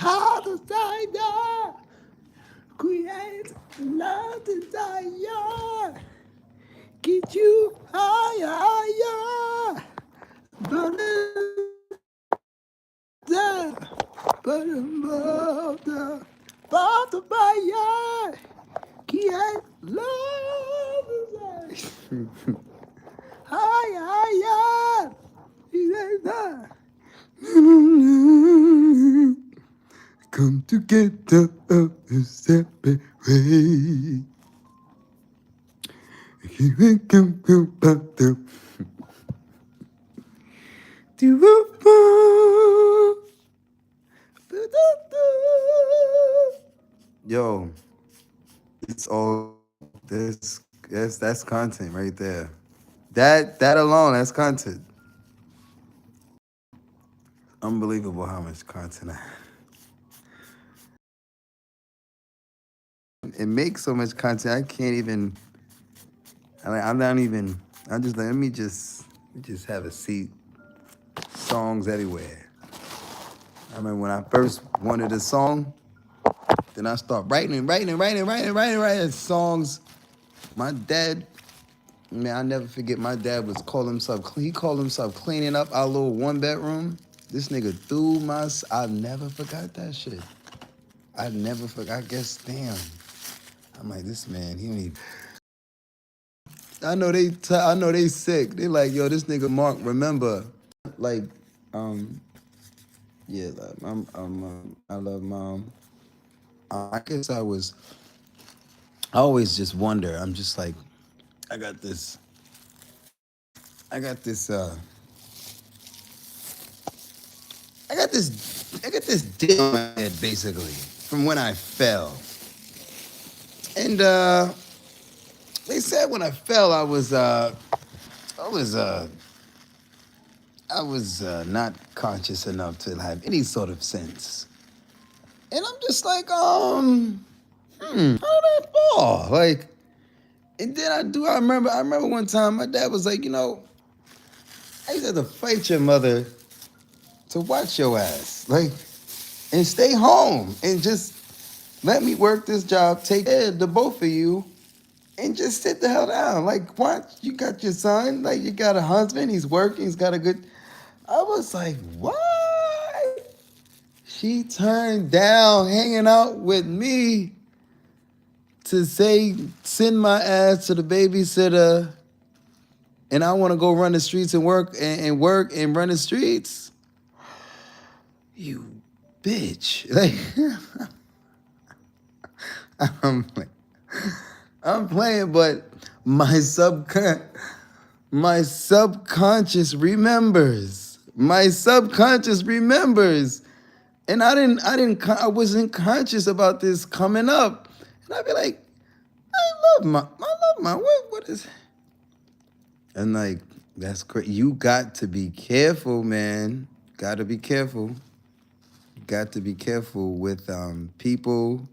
How desire create love desire. Get you higher, higher. But the Father by create love desire. Higher, higher. Come together a separate way. Yo, it's all that's content right there. That alone, that's content. Unbelievable how much content I have. It makes so much content. I can't even. I'm not even. I'm just like, let me just have a seat. Songs everywhere. I remember when I first wanted a song, then I start writing songs. My dad, man, I'll never forget. My dad he called himself cleaning up our little one bedroom. This nigga threw I never forgot that shit. I never forgot. I guess, damn. I'm like, this man, he don't even. I know they sick. They like, yo, this nigga Mark, remember, like, um, yeah, like, I love mom. I guess I always just wonder. I'm just like, I got this, I got this, I got this deal in my head, basically, from when I fell. And, they said when I fell, I was not conscious enough to have any sort of sense. And I'm just like, how did I fall? Like, and then I remember one time my dad was like, I used to have to fight your mother to watch your ass. Like, and stay home and just let me work this job, take care of the both of you, and just sit the hell down. Like, what? You got your son, like you got a husband, he's working, he's got a good. I was like, what? She turned down hanging out with me to send my ass to the babysitter, and I want to go run the streets and work and run the streets. You bitch. Like, like, I'm playing, but my subconscious remembers. My subconscious remembers. And I wasn't conscious about this coming up. And I'd be like, I love my, what is, and like, that's great. You got to be careful, man. Got to be careful. Got to be careful with people,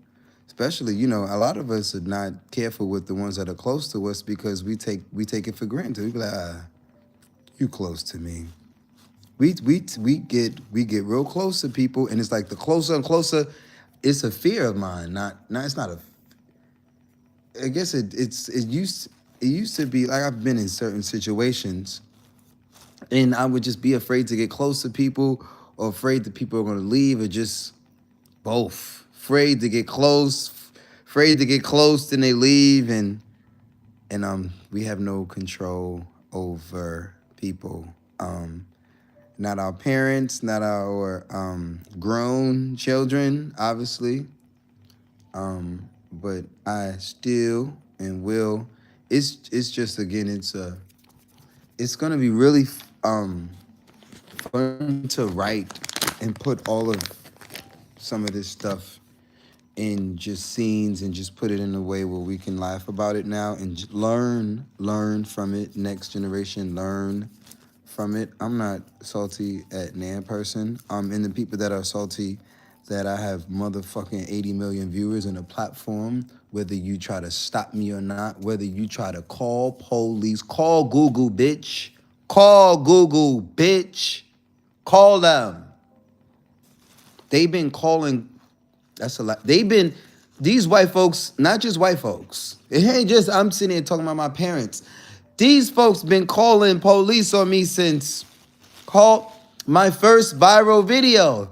especially, a lot of us are not careful with the ones that are close to us because we take it for granted. We be like, you close to me. We get real close to people, and it's like the closer and closer, it's a fear of mine. It's not a. I guess it used to be like I've been in certain situations, and I would just be afraid to get close to people, or afraid that people are going to leave, or just both. Afraid to get close, then they leave, and we have no control over people. Not our parents, not our grown children, obviously. But I still and will. It's just, again, it's gonna be really fun to write and put all of some of this stuff in just scenes and just put it in a way where we can laugh about it now and learn from it. Next generation, learn from it. I'm not salty at Nan person. And the people that are salty that I have motherfucking 80 million viewers and a platform, whether you try to stop me or not, whether you try to call police, call Google, bitch. Call Google, bitch. Call them. They've been calling. That's a lot. They've been these white folks, not just white folks. It ain't just I'm sitting here talking about my parents. These folks been calling police on me since called my first viral video.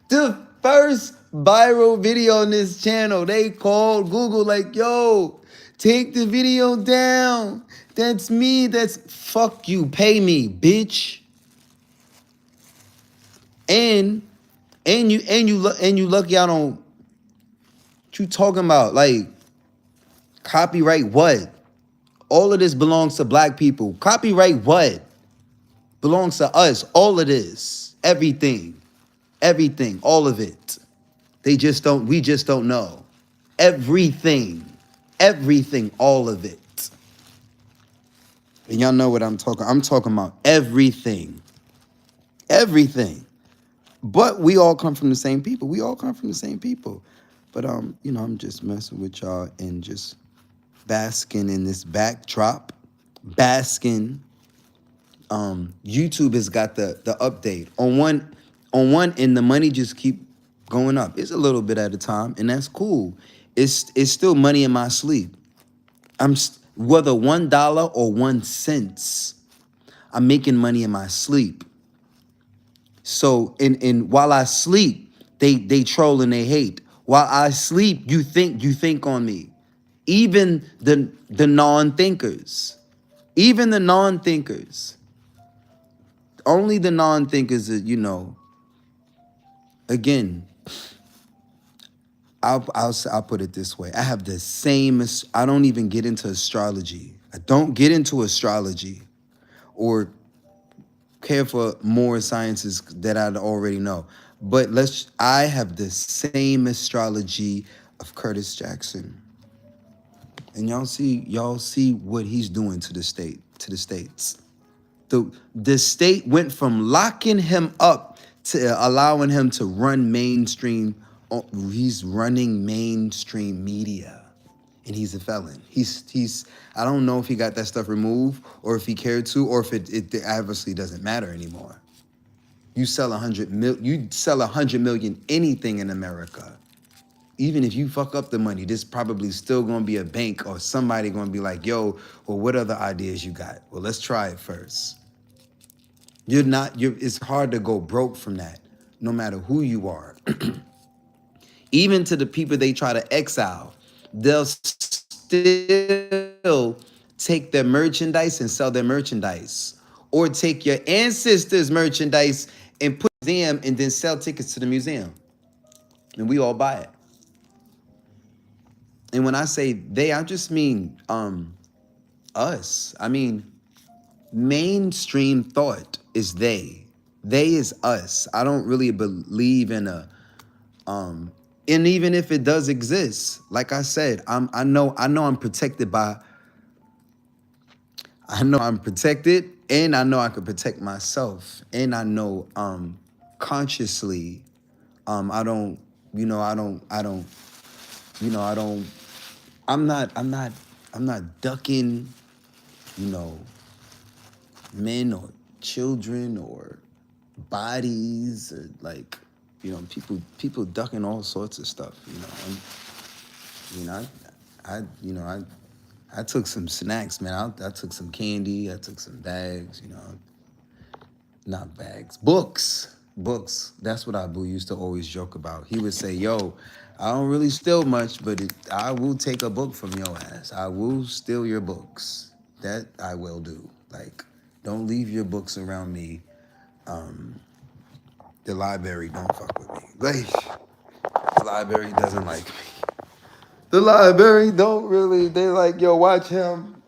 The first viral video on this channel. They called Google like, yo, take the video down. That's me. That's fuck you. Pay me, bitch. And you lucky I don't. What you talking about? Like copyright what? All of this belongs to black people. Copyright what? Belongs to us. All of this. Everything. Everything. All of it. We just don't know. Everything. Everything. All of it. And y'all know what I'm talking about everything. Everything. But we all come from the same people. We all come from the same people. But I'm just messing with y'all and just basking in this backdrop. Basking. YouTube has got the update. On one end, the money just keep going up. It's a little bit at a time, and that's cool. It's still money in my sleep. Whether $1 or 1 cent, I'm making money in my sleep. So in while I sleep, they troll and they hate. While I sleep, you think on me. Even the non-thinkers. Even the non-thinkers. Only the non-thinkers that, again, I'll put it this way. I have the same, I don't even get into astrology. I don't get into astrology or care for more sciences that I already know. But I have the same astrology of Curtis Jackson. And y'all see what he's doing to the states. The state went from locking him up to allowing him to run mainstream. He's running mainstream media, and he's a felon. He's. I don't know if he got that stuff removed or if he cared to, or if it obviously doesn't matter anymore. You sell 100 million anything in America. Even if you fuck up the money, there's probably still gonna be a bank or somebody gonna be like, yo, well, what other ideas you got? Well, let's try it first. It's hard to go broke from that, no matter who you are. Even to the people they try to exile, they'll still take their merchandise and sell their merchandise. Or take your ancestors' merchandise and put it in a museum and then sell tickets to the museum. And we all buy it. And when I say they, I just mean us. I mean, mainstream thought is they. They is us. I don't really believe in and even if it does exist, like I said, I know I'm protected by. I know I'm protected, and I know I can protect myself, and I know consciously, I don't. I'm not ducking, men or children or bodies or people ducking all sorts of stuff. I took some snacks, man. I took some candy. I took some bags. Not bags, books. Books. That's what Abu used to always joke about. He would say, yo, I don't really steal much, but I will take a book from your ass. I will steal your books. That I will do. Like, don't leave your books around me. The library don't fuck with me. Like, the library doesn't like me. The library don't really, they like, yo, watch him.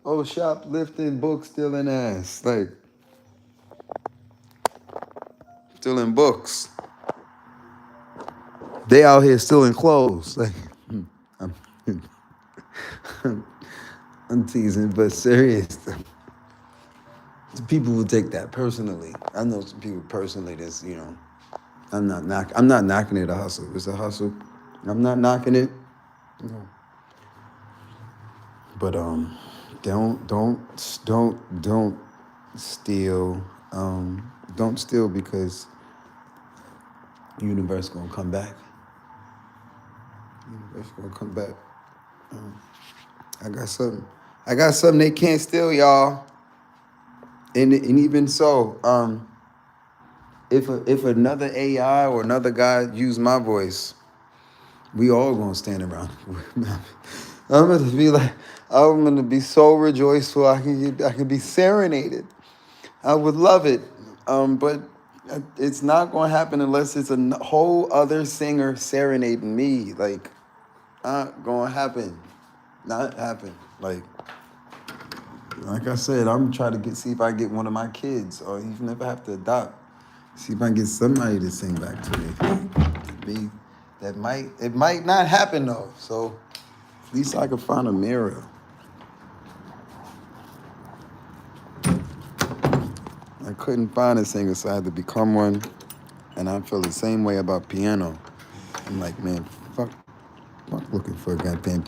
Oh, shoplifting, book stealing ass. Like, stealing books. They out here stealing clothes. Like, I'm teasing, but serious. People will take that personally. I know some people personally that's, I'm not knocking it a hustle. It's a hustle. I'm not knocking it. But don't steal. Don't steal because Universe gonna come back. Universe gonna come back. I got something. I got something they can't steal, y'all. And even so, if another AI or another guy use my voice, we all gonna stand around. I'm gonna be like, I'm gonna be so rejoiceful. I can be serenaded. I would love it, but it's not gonna happen unless it's a whole other singer serenading me. Like, not gonna happen. Not happen. Like I said, I'm trying to see if I can get one of my kids, or even if I have to adopt, see if I can get somebody to sing back to me. It might not happen though. So at least I can find a mirror. I couldn't find a singer, so I had to become one. And I feel the same way about piano. I'm like, man, fuck looking for a goddamn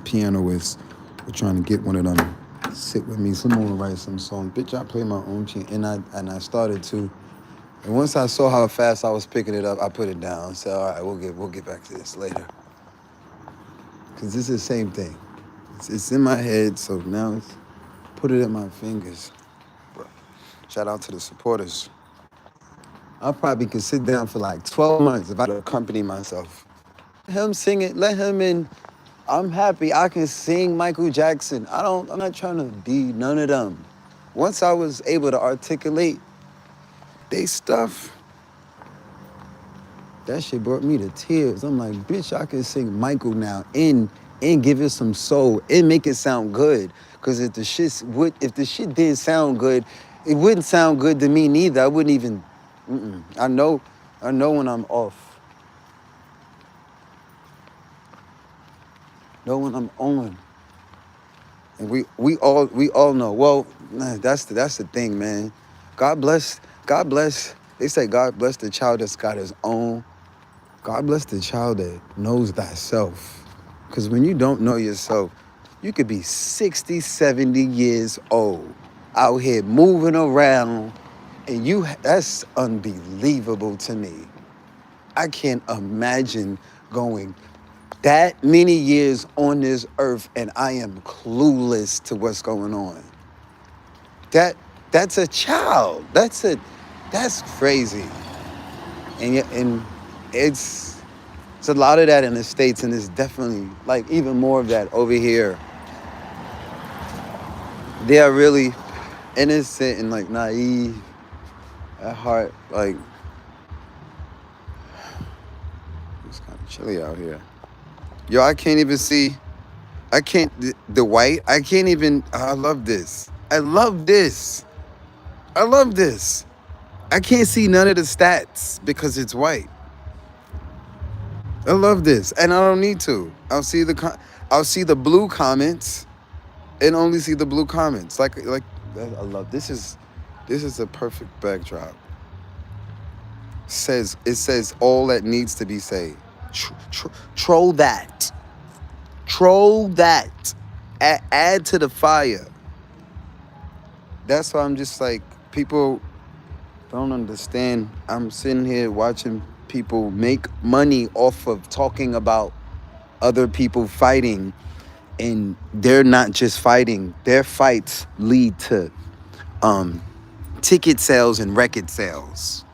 pianist. We're trying to get one of them. Sit with me. Someone will write some song. Bitch, I play my own tune. And I started to. And once I saw how fast I was picking it up, I put it down. So all right, we'll get back to this later. Cause this is the same thing. It's in my head, so now it's put it in my fingers. But shout out to the supporters. I probably could sit down for like 12 months if I could accompany myself. Let him sing it. Let him in. I'm happy I can sing Michael Jackson. I'm not trying to be none of them. Once I was able to articulate they stuff, that shit brought me to tears. I'm like, bitch, I can sing Michael now and give it some soul and make it sound good. Cause if the shit didn't sound good, it wouldn't sound good to me neither. I wouldn't even. I know when I'm off. Know when I'm on. And we all know. Well, that's the thing, man. God bless. They say God bless the child that's got his own. God bless the child that knows thyself. Because when you don't know yourself, you could be 60, 70 years old, out here moving around, and that's unbelievable to me. I can't imagine going that many years on this earth and I am clueless to what's going on. That's a child. That's crazy. And it's a lot of that in the States, and it's definitely like even more of that over here. They are really innocent and like naive at heart. Like, it's kind of chilly out here. Yo, I can't even see. The white. I can't even. I love this. I love this. I can't see none of the stats because it's white. I love this, and I don't need to. I'll see the blue comments, and only see the blue comments. Like I love this. Is a perfect backdrop. It says all that needs to be said. Troll that. Add to the fire. That's why I'm just like, people don't understand. I'm sitting here watching people make money off of talking about other people fighting, and they're not just fighting. Their fights lead to ticket sales and record sales.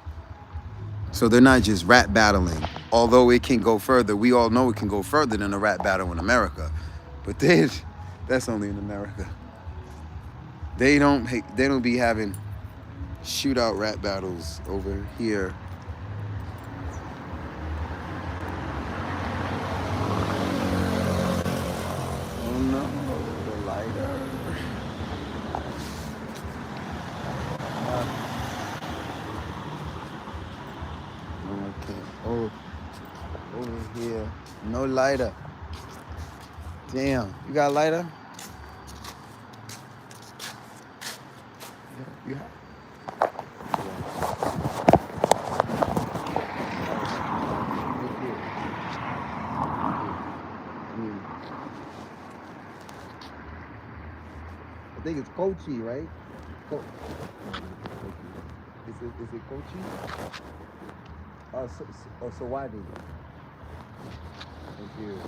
So they're not just rap battling. Although it can go further. We all know it can go further than a rap battle in America. But that's only in America. They don't be having shootout rap battles over here. Oh no, the lighter. Okay. Oh, over here. No lighter. Damn. You got a lighter? Yeah. I think it's Kochi, right? Is it Kochi? So why did you? Thank you.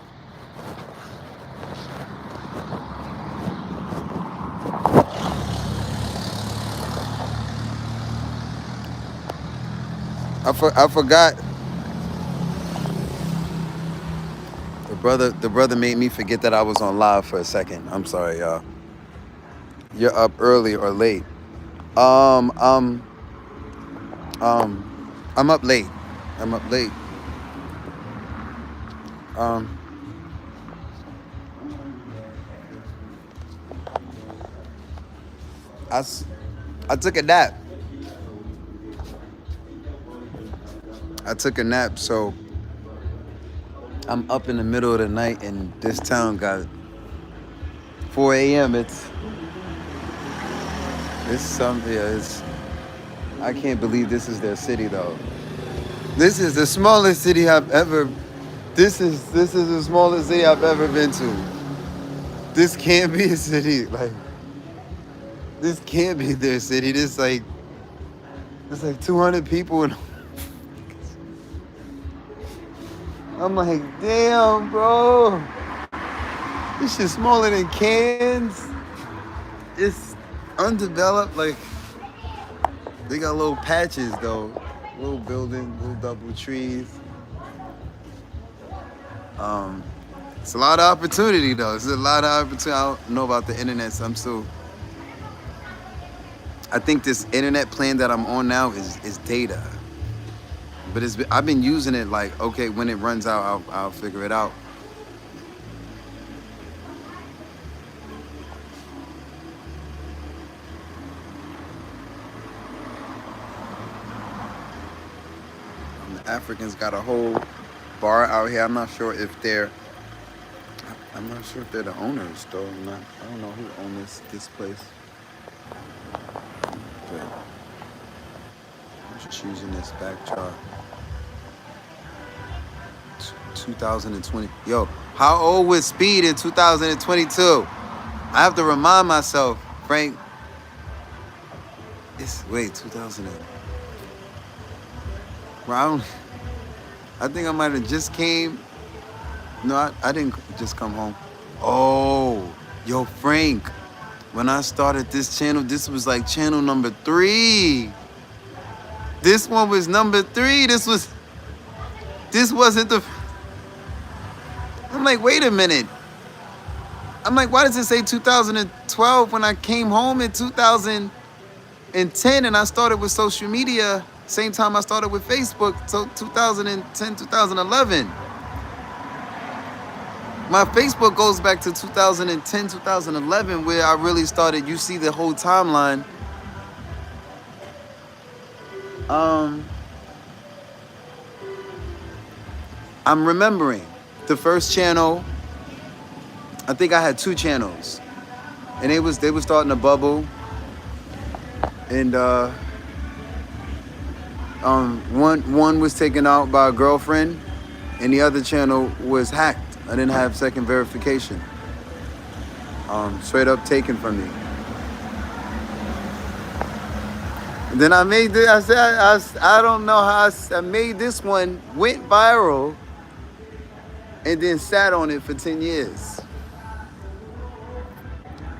I forgot. The brother made me forget that I was on live for a second. I'm sorry, y'all. You're up early or late? Um, um, I'm up late. I'm up late. Um, I, s- I took a nap. I took a nap, so I'm up in the middle of the night, and this town got 4 a.m. It's something. Yeah, it's. I can't believe this is their city though. This is the smallest city I've ever. This is the smallest city I've ever been to. This can't be a city like. This can't be their city. It's like 200 people, and I'm like, damn, bro. This shit smaller than Cairns. It's undeveloped. Like they got little patches though, little buildings, little double trees. It's a lot of opportunity though. It's a lot of opportunity. I don't know about the internet, so I'm still. I think this internet plan that I'm on now is data, but I've been using it like okay, when it runs out, I'll figure it out. The Africans got a whole bar out here. I'm not sure if they're the owners though. I don't know who owns this place. But I'm just using this backdrop. 2020. Yo, how old was Speed in 2022? I have to remind myself, Frank. Wait, 2000. Bro, I think I might have just came. No, I didn't just come home. Oh, yo, Frank. When I started this channel, this was like channel number 3. This one was number 3. This wasn't the. I'm like, wait a minute. I'm like, why does it say 2012 when I came home in 2010 and I started with social media, same time I started with Facebook, so 2010, 2011. My Facebook goes back to 2010, 2011, where I really started. You see the whole timeline. I'm remembering the first channel. I think I had 2 channels, and they were starting to bubble, and one was taken out by a girlfriend, and the other channel was hacked. I didn't have second verification. Straight up taken from me. And then I made this. I said I don't know how I made this one, went viral, and then sat on it for 10 years.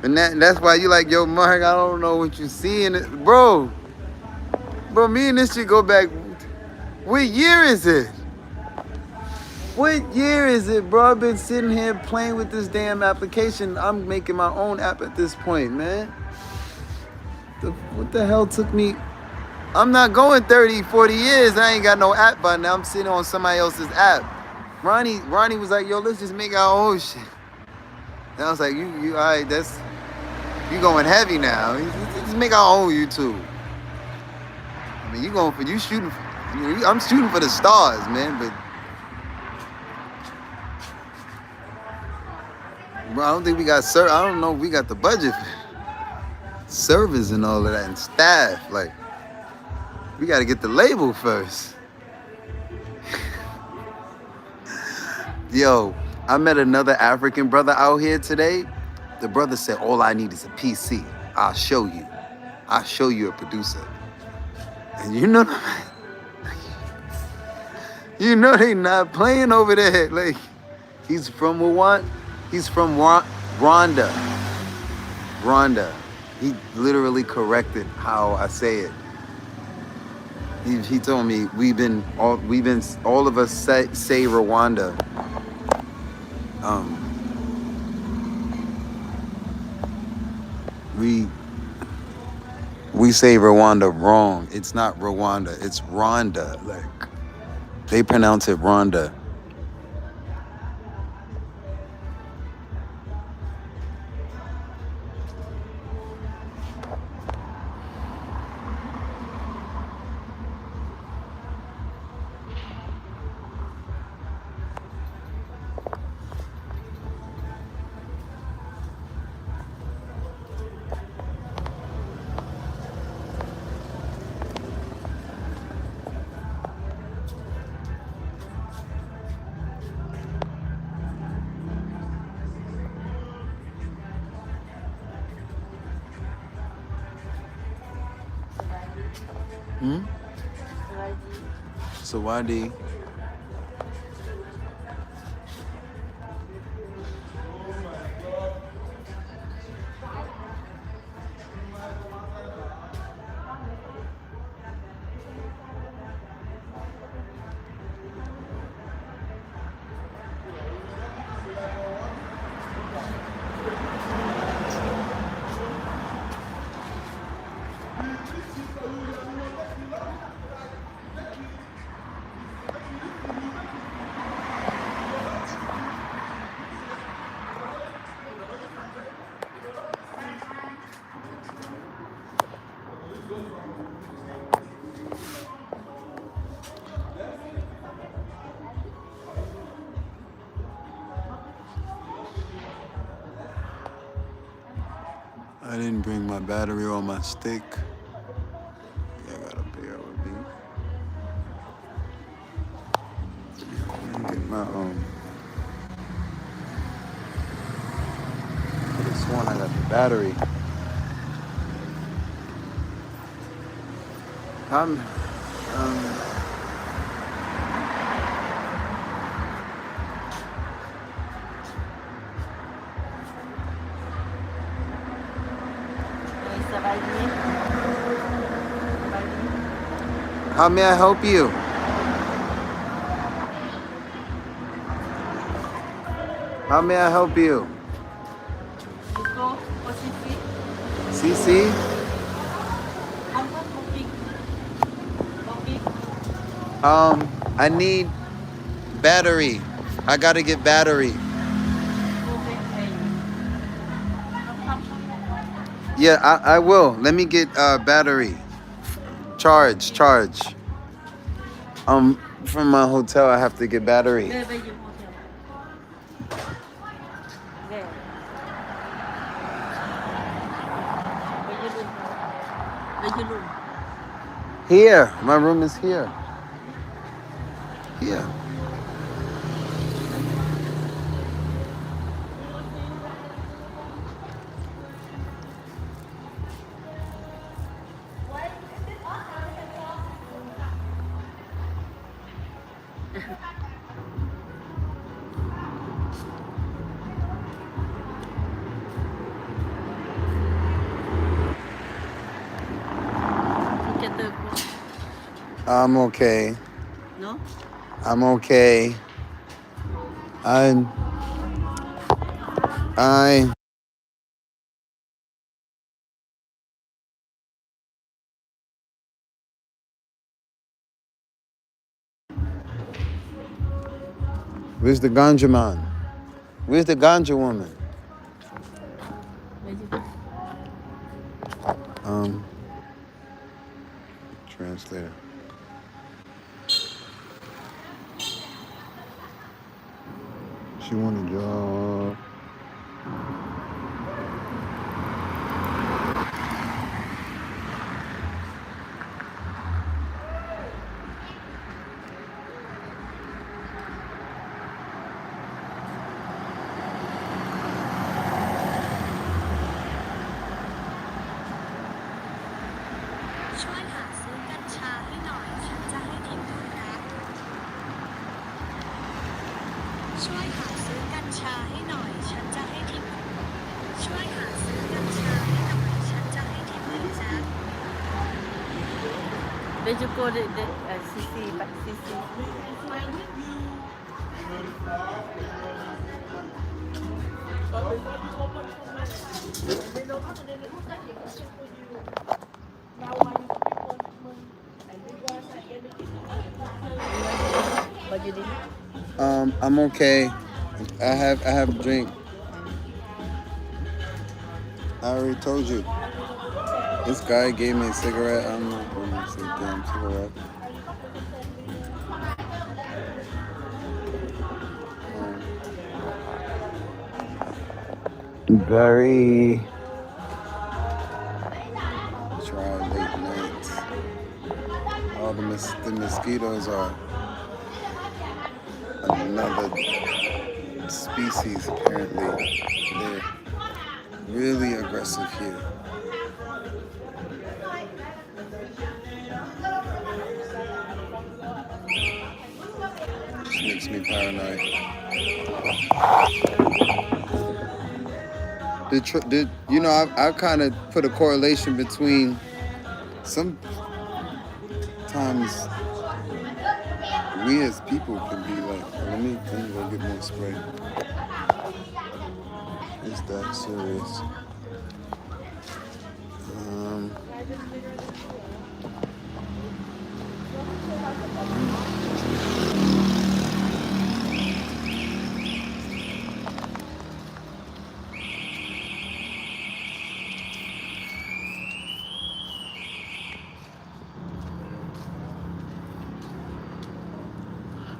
And that's why you like, yo, Mark, I don't know what you see in it. Bro, me and this shit go back. What year is it? What year is it, bro? I've been sitting here playing with this damn application. I'm making my own app at this point, man. What the hell took me? I'm not going 30, 40 years. I ain't got no app by now. I'm sitting on somebody else's app. Ronnie was like, yo, let's just make our own shit. And I was like, you all right, you going heavy now. Just make our own YouTube. I mean, you shooting, I'm shooting for the stars, man, but bro, I don't think we got I don't know if we got the budget for servers and all of that and staff. Like, we got to get the label first. Yo, I met another African brother out here today. The brother said, all I need is a PC. I'll show you a producer. And you know, You know they not playing over there. Like, he's from Rwanda. He's from Rwanda. Rwanda. He literally corrected how I say it. He told me all of us say Rwanda. We say Rwanda wrong. It's not Rwanda. It's Rwanda. Like, they pronounce it Rwanda. Sawadi. I didn't bring my battery or my stick. Yeah, I gotta bear with me. Get my I could have sworn I got the battery. How may I help you? How may I help you? CC? I need battery. I gotta get battery. Yeah, I will. Let me get battery. Charge. From my hotel, I have to get battery. Here. My room is here. Here. I'm okay. No? I'm okay. Where's the ganja man? Where's the ganja woman? Translator. She want a job. Did you call it the CC, but CC? But you didn't? I'm okay. I have a drink. I already told you. This guy gave me a cigarette. I'm not gonna say damn cigarette. Very try late nights. All the mosquitoes are another species apparently. They're really aggressive here. Just makes me paranoid. You know, I kind of put a correlation between sometimes we as people can be like, oh, let me go get more spray. Is that serious? Um,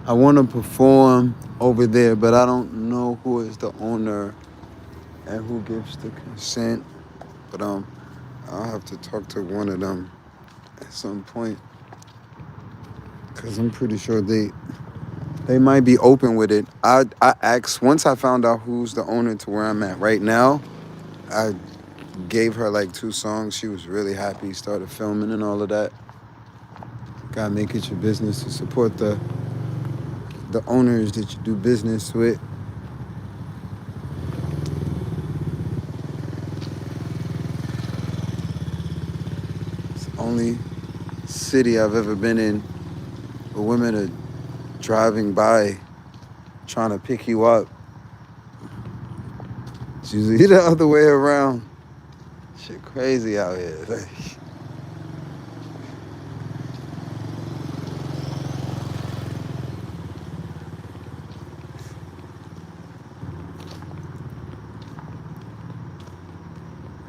I want to perform over there, but I don't know who is the owner and who gives the consent. But I'll have to talk to one of them at some point because I'm pretty sure they might be open with it. I asked once I found out who's the owner to where I'm at right now. I gave her like 2 songs. She was really happy. Started filming and all of that. Gotta make it your business to support the owners that you do business with. It's the only city I've ever been in where women are driving by trying to pick you up. It's usually the other way around. Shit crazy out here. Like,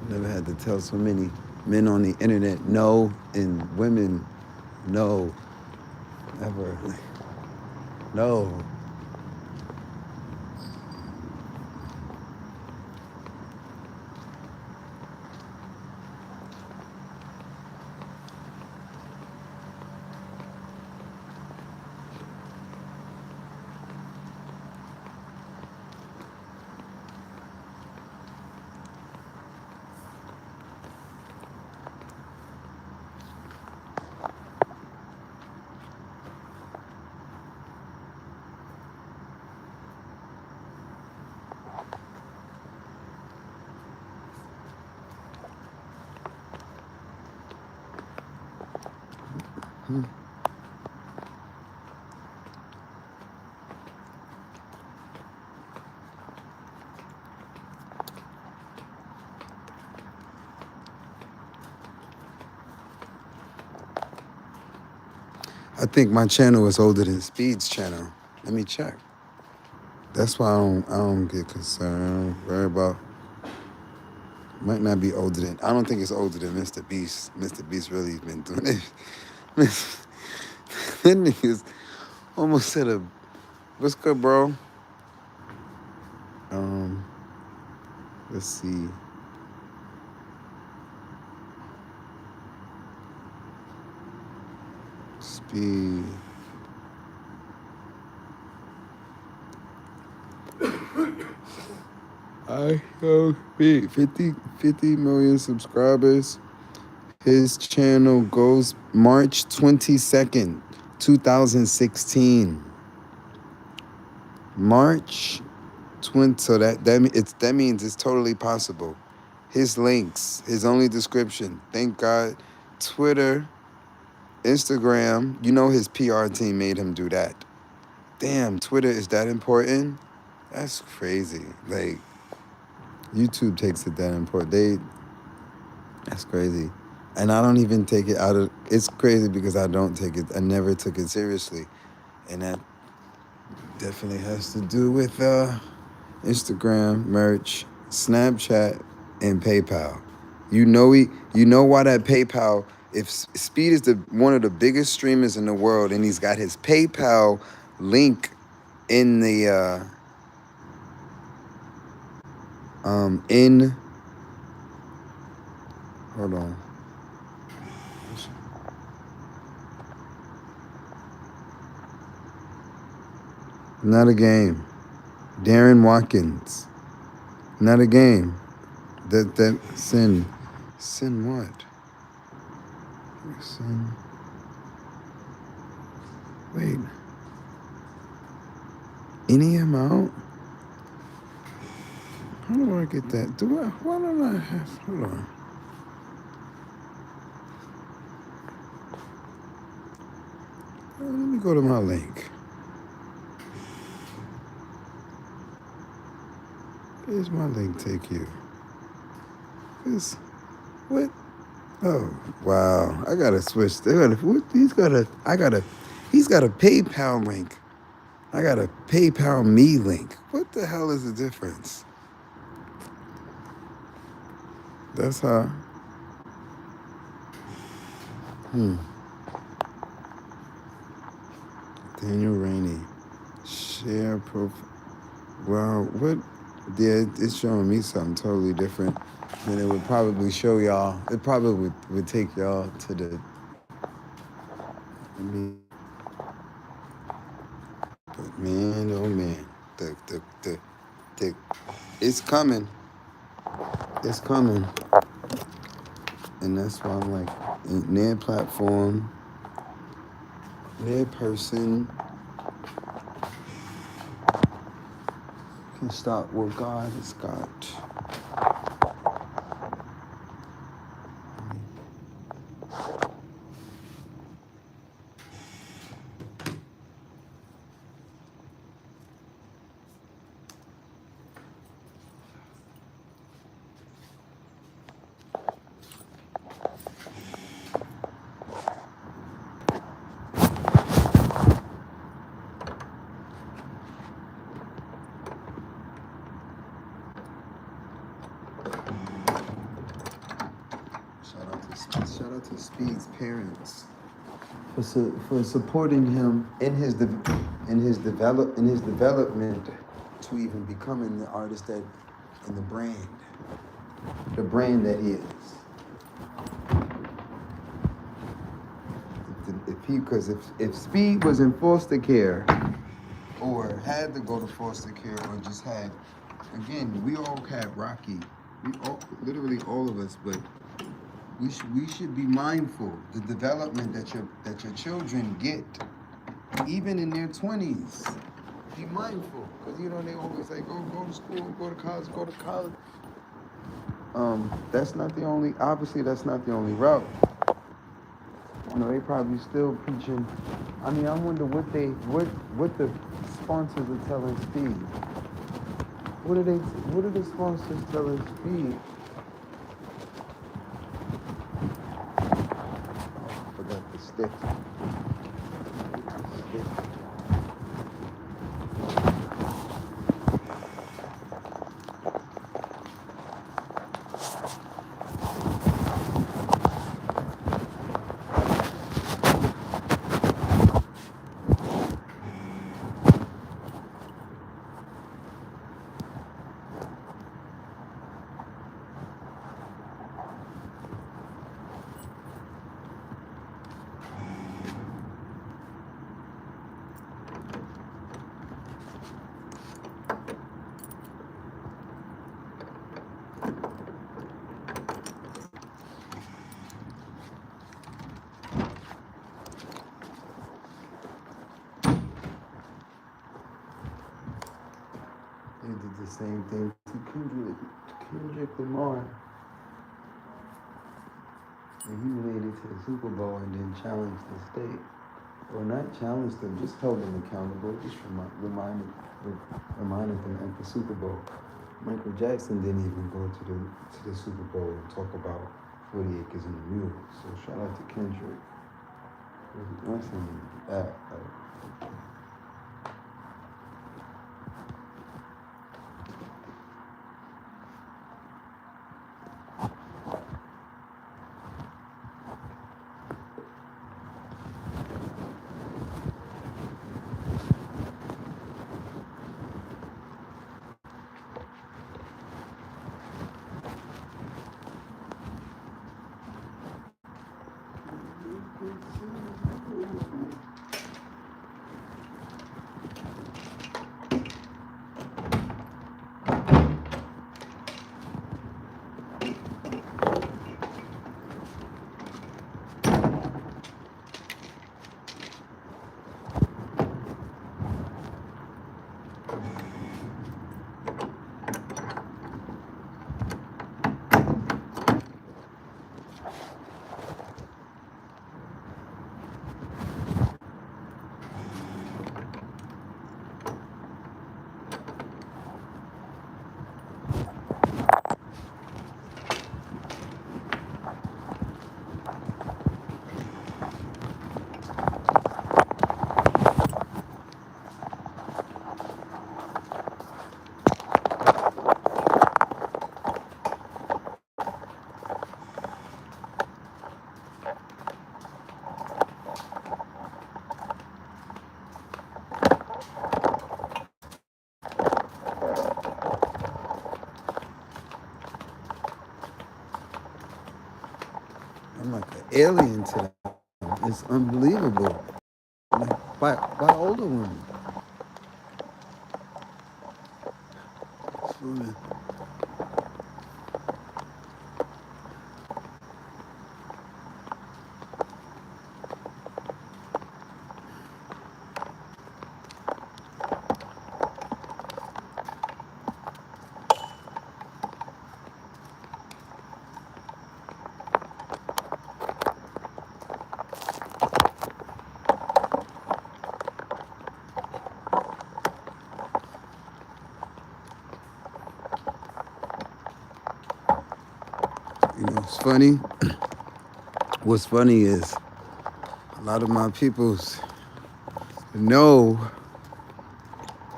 never had to tell so many men on the internet no and women no. Never. No. I think my channel is older than Speed's channel. Let me check. That's why I don't get concerned. Worry about. Might not be older than. I don't think it's older than Mr. Beast. Mr. Beast really been doing it. That nigga's almost said a. What's good, bro? Let's see. Speed. I go big. 50 million subscribers. His channel goes March 22nd, 2016. March 20. So that means it's totally possible. His links, his only description. Thank God. Twitter. Instagram, you know his PR team made him do that. Damn, Twitter is that important? That's crazy. Like YouTube takes it that important. That's crazy. And I don't even take it out of. It's crazy because I don't take it. I never took it seriously, and that definitely has to do with Instagram, merch, Snapchat, and PayPal. You know why that PayPal. If Speed is the one of the biggest streamers in the world, and he's got his PayPal link in the in hold on. Not a game. Darren Watkins. Not a game. That sin. Sin what? Sin. Wait. Any amount? How do I get that? Why don't I have hold on. Let me go to my link. Where's my link take you? What? Oh wow! I gotta switch. He's got a PayPal link. I got a PayPal me link. What the hell is the difference? That's how. Daniel Rainey. Share profile. Wow, what? Yeah, it's showing me something totally different. And it would probably show y'all. It probably would take y'all to the. I mean, but man, oh man, the it's coming. It's coming, and that's why I'm like, their platform, their person can stop what God has got. Shout out to Speed's parents for supporting him in his development to even becoming the artist that and the brand that he is. If Speed was in foster care or had to go to foster care or just had, again, we all had Rocky, literally all of us, but we should be mindful the development that your children get, even in their 20s. Be mindful, because they always like, oh, go to school, go to college. That's not the only. Obviously, that's not the only route. They probably still preaching. I mean, I wonder what the sponsors are telling Speed. What are the sponsors telling Speed? I forgot the stick. They did the same thing to Kendrick Lamar. And he made it to the Super Bowl and then challenged the state. Or not challenged them, just held them accountable, just reminded them at the Super Bowl. Michael Jackson didn't even go to the Super Bowl and talk about 40 Acres and a Mule. So shout out to Kendrick. One thing that I'm like an alien to them. It's unbelievable. Like by older women. Women. You know, it's funny. What's funny is a lot of my peoples know.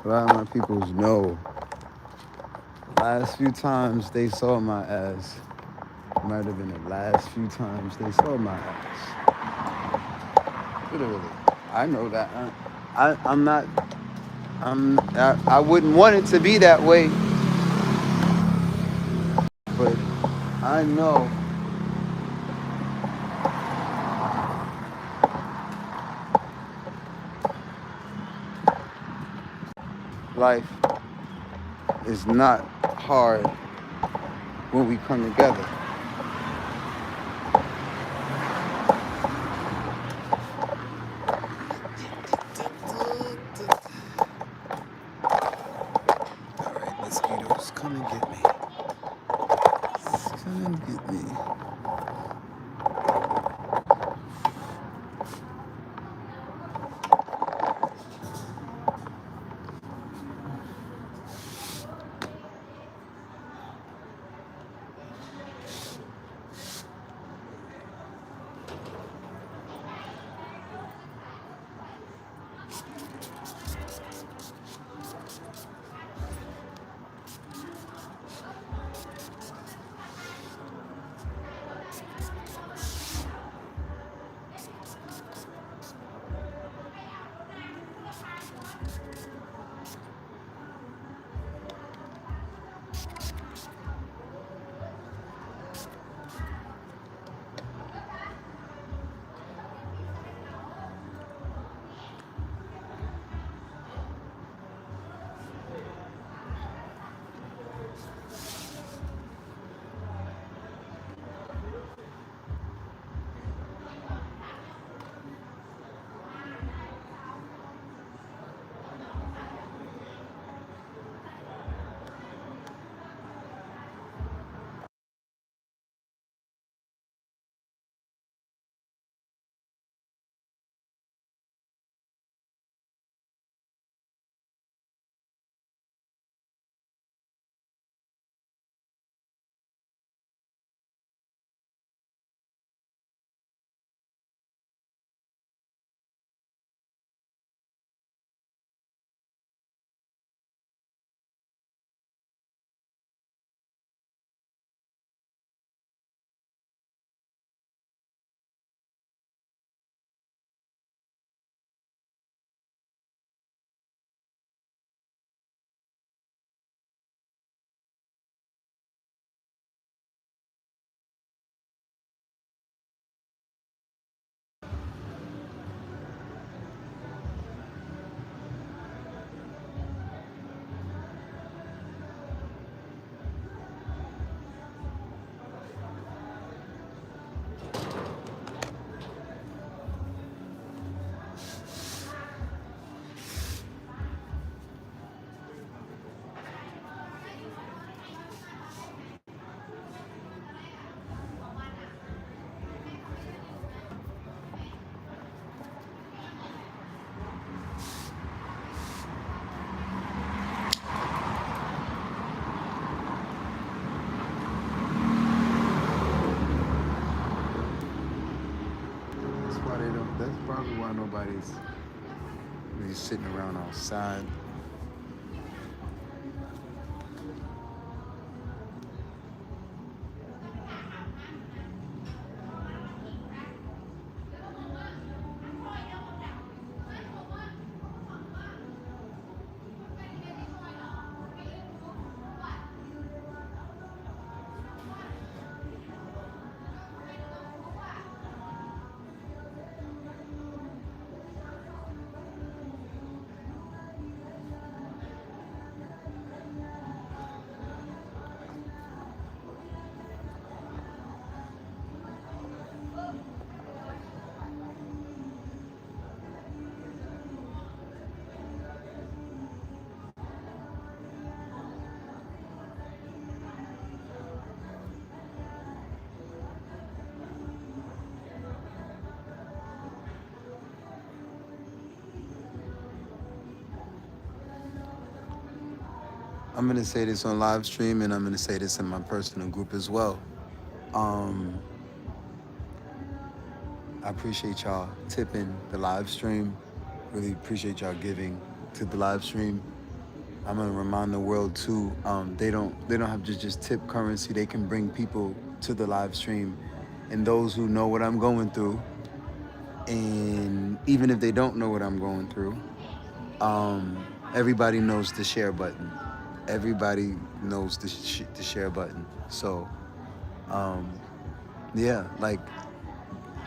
A lot of my peoples know. Last few times they saw my ass might have been the last few times they saw my ass. Literally, I know that. I'm not. I wouldn't want it to be that way, but I know. Life is not hard when we come together. All right, mosquitoes, come and get me. Come and get me. probably why nobody's really sitting around outside. I'm gonna say this on live stream, and I'm gonna say this in my personal group as well. Um, I appreciate y'all tipping the live stream. Really appreciate y'all giving to the live stream. I'm gonna remind the world too. They don't have to just tip currency. They can bring people to the live stream, and those who know what I'm going through, and even if they don't know what I'm going through, everybody knows the share button. Everybody knows the share button. So, um, yeah, like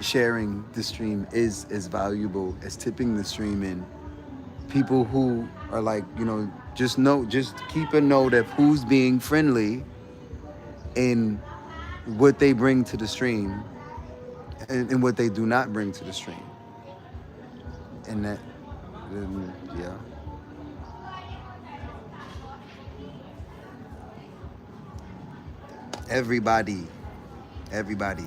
sharing the stream is as valuable as tipping the stream. And people who are like, just keep a note of who's being friendly and what they bring to the stream, and what they do not bring to the stream. And that, yeah. Everybody, everybody.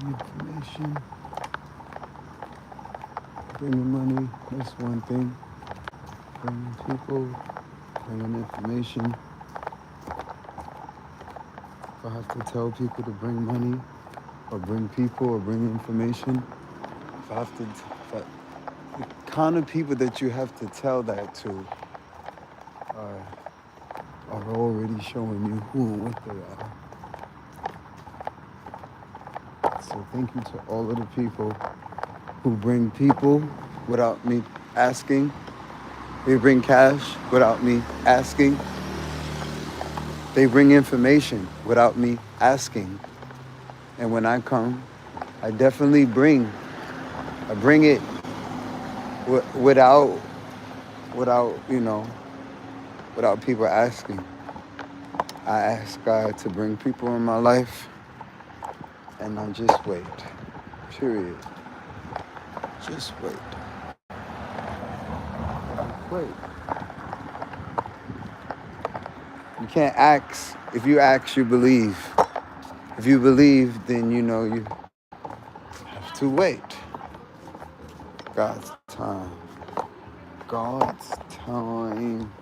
information, bringing money, that's one thing. Bringing people, bringing information. If I have to tell people to bring money, or bring people, or bring information, if I have to, the kind of people that you have to tell that to are already showing you who and what they are. So thank you to all of the people who bring people without me asking. They bring cash without me asking. They bring information without me asking. And when I come, I definitely bring. I bring it without, without people asking. I ask God to bring people in my life, and I just wait. Period. Just wait. Wait. You can't ask. If you ask, you believe. If you believe, then you know you have to wait. God's time. God's time.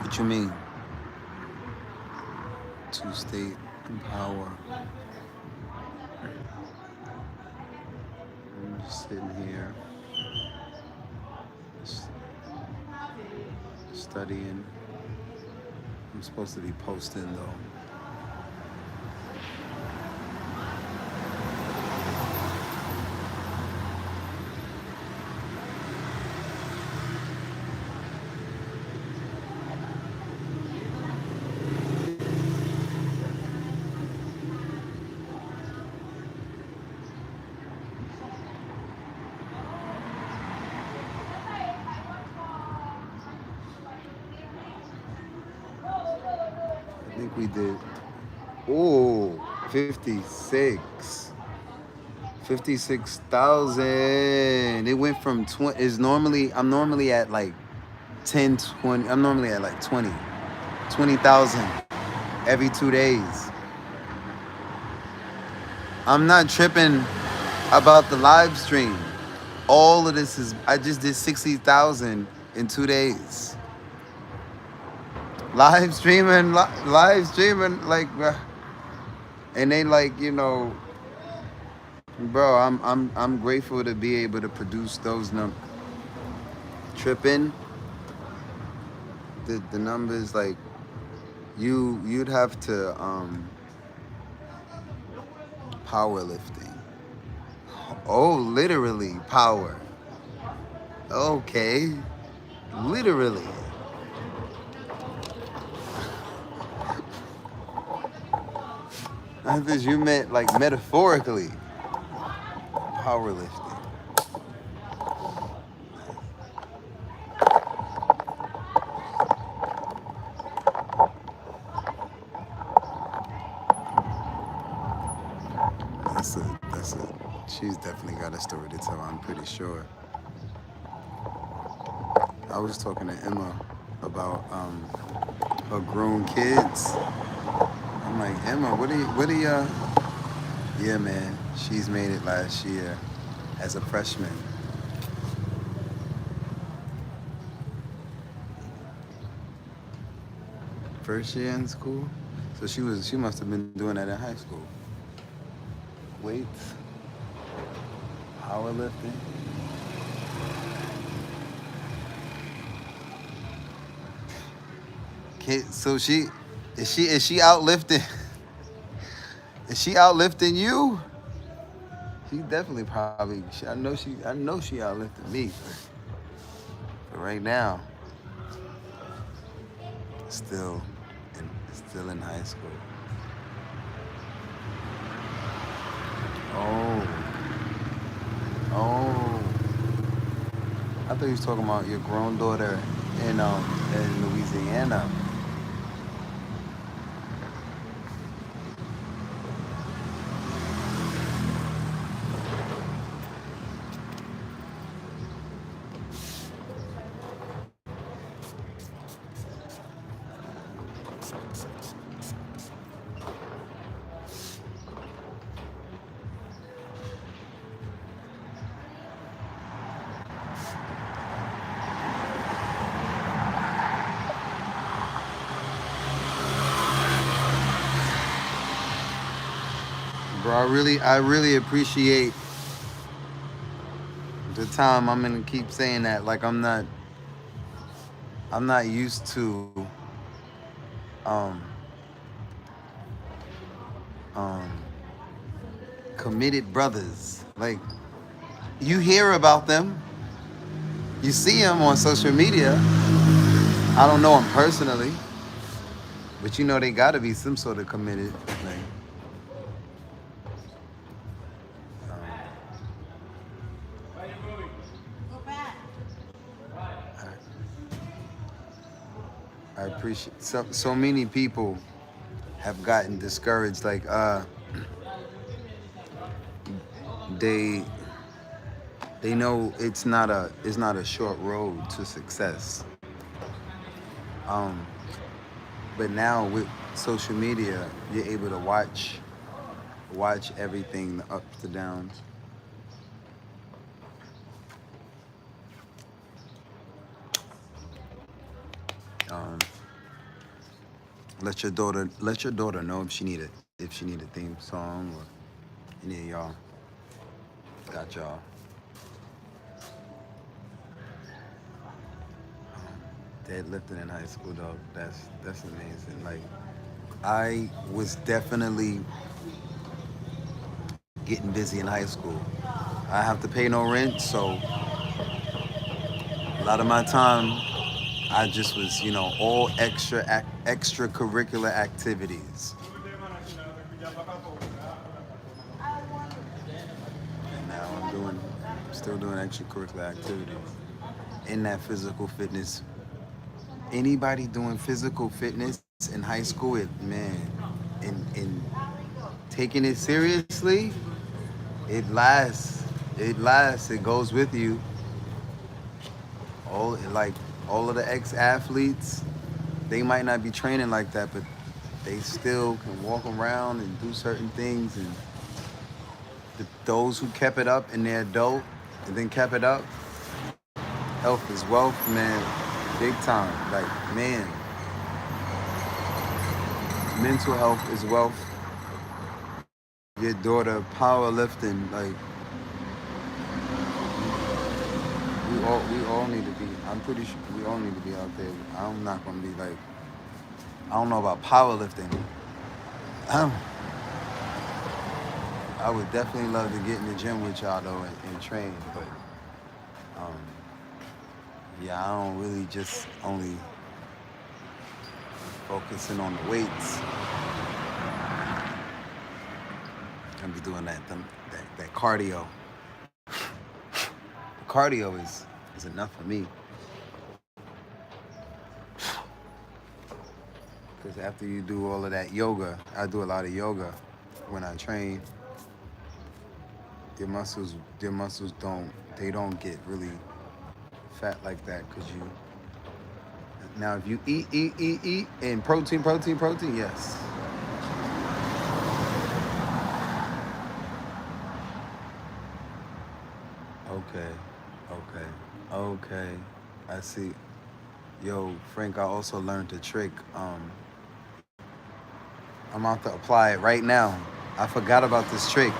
What you mean? To state in power. I'm just sitting here studying. I'm supposed to be posting though. I think we did. Oh, 56. 56,000. It went from 20. I'm normally at like 10, 20. I'm normally at like 20,000 every 2 days. I'm not tripping about the live stream. All of this is, I just did 60,000 in 2 days. Live streaming, like, and they like, bro, I'm grateful to be able to produce those numbers. Tripping, the numbers, like, you'd have to powerlifting. Oh, literally power. Okay, literally. I thought you meant like metaphorically powerlifting. That's a. She's definitely got a story to tell. I'm pretty sure. I was talking to Emma about her grown kids. I'm like, Emma, what are you? Yeah, man, she's made it last year as a freshman. First year in school, so she must have been doing that in high school. Weights, powerlifting. So is she outlifting? Is she outlifting you? She definitely probably. I know she outlifted me. But right now, still in high school. Oh. I thought you was talking about your grown daughter in Louisiana. Bro, I really appreciate the time. I'm gonna keep saying that. Like I'm not used to committed brothers. Like you hear about them, you see them on social media. I don't know them personally, but you know they gotta be some sort of committed. Like, I appreciate so many people have gotten discouraged. Like they know it's not a short road to success. But now with social media, you're able to watch everything, the ups, the downs. Let your daughter know if she need a theme song or any of y'all got y'all. Deadlifting in high school though, that's amazing. Like I was definitely getting busy in high school. I have to pay no rent, so a lot of my time I just was, all extracurricular activities. And now I'm still doing extracurricular activities in that physical fitness. Anybody doing physical fitness in high school, man, in taking it seriously, it lasts. It lasts. It goes with you. All of the ex-athletes, they might not be training like that, but they still can walk around and do certain things. And those who kept it up in their adult and then kept it up, health is wealth, man, big time. Like, man, mental health is wealth. Your daughter powerlifting, like we all need to be. I'm pretty sure we all need to be out there. I'm not gonna be like, I don't know about powerlifting. I, I would definitely love to get in the gym with y'all though and train, but um, yeah, I don't really just only focusing on the weights. I'm be doing that cardio. The cardio is enough for me. Because after you do all of that yoga, I do a lot of yoga when I train. Your muscles don't get really fat like that because you. Now, if you eat, and protein, yes. Okay, okay. I see. Yo, Frank, I also learned a trick. I'm about to apply it right now. I forgot about this trick.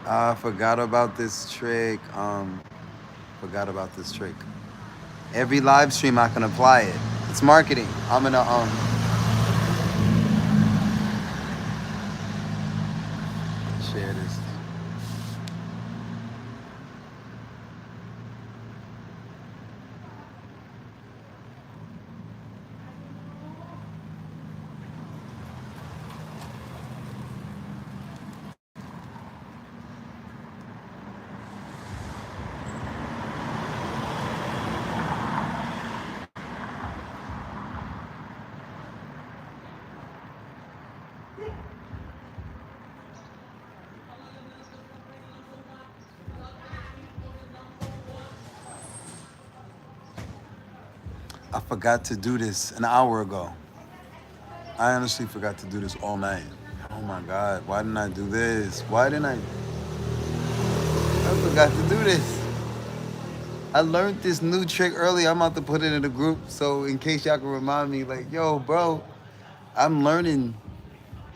I forgot about this trick. Forgot about this trick. Every live stream I can apply it. It's marketing. I'm gonna share this. I forgot to do this an hour ago. I honestly forgot to do this all night. Oh my God, why didn't I do this? I forgot to do this. I learned this new trick earlier. I'm about to put it in the group. So in case y'all can remind me, like, yo, bro, I'm learning.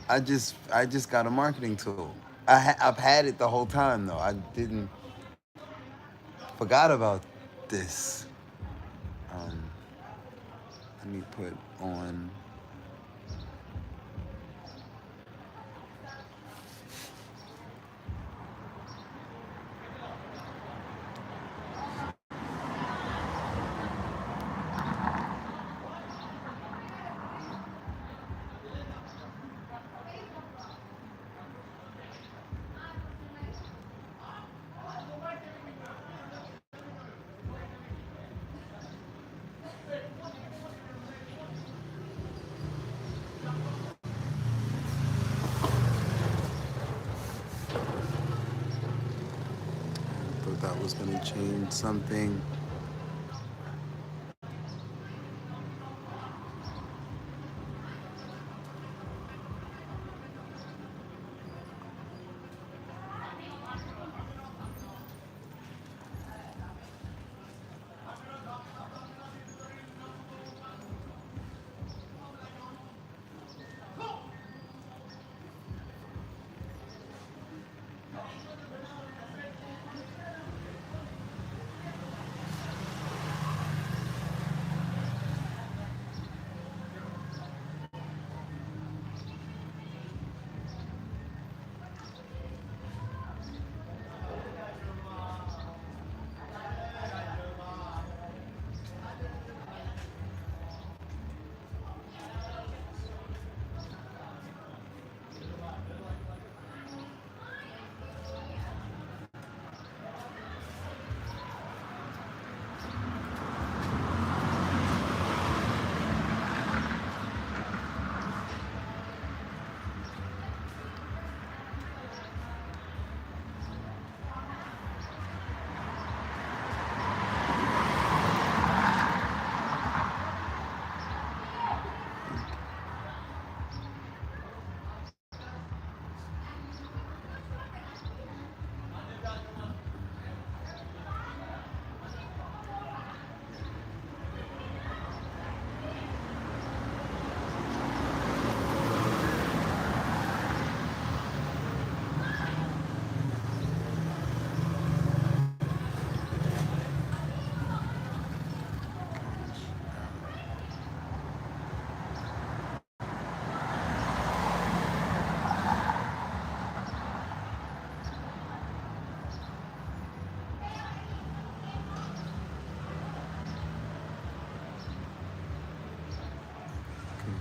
I just got a marketing tool. I've had it the whole time though. I didn't forgot about this. Um, Let me put on. Thought that was gonna change something.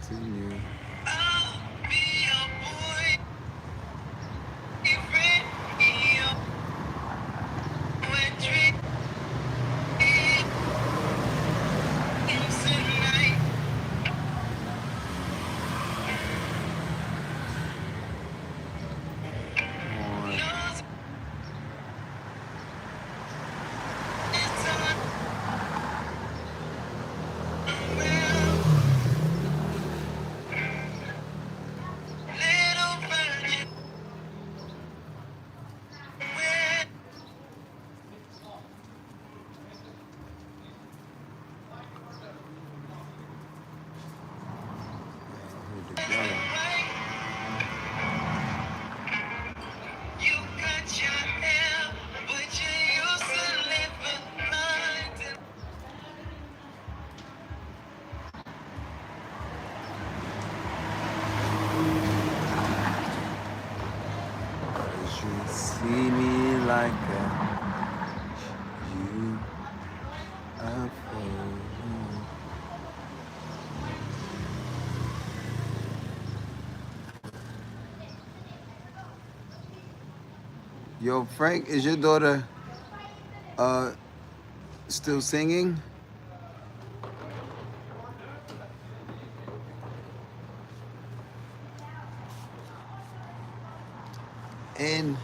continue. You see me like that. You are for you. Yo, Frank, is your daughter still singing? And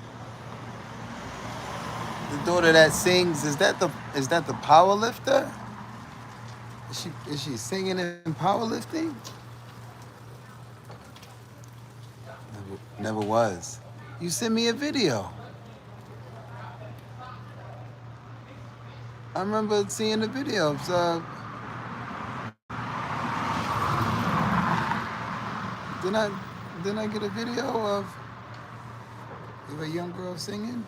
the daughter that sings, is that the power lifter? Is she singing and powerlifting? Never was. You sent me a video. I remember seeing the video. So didn't I get a video of a young girl singing?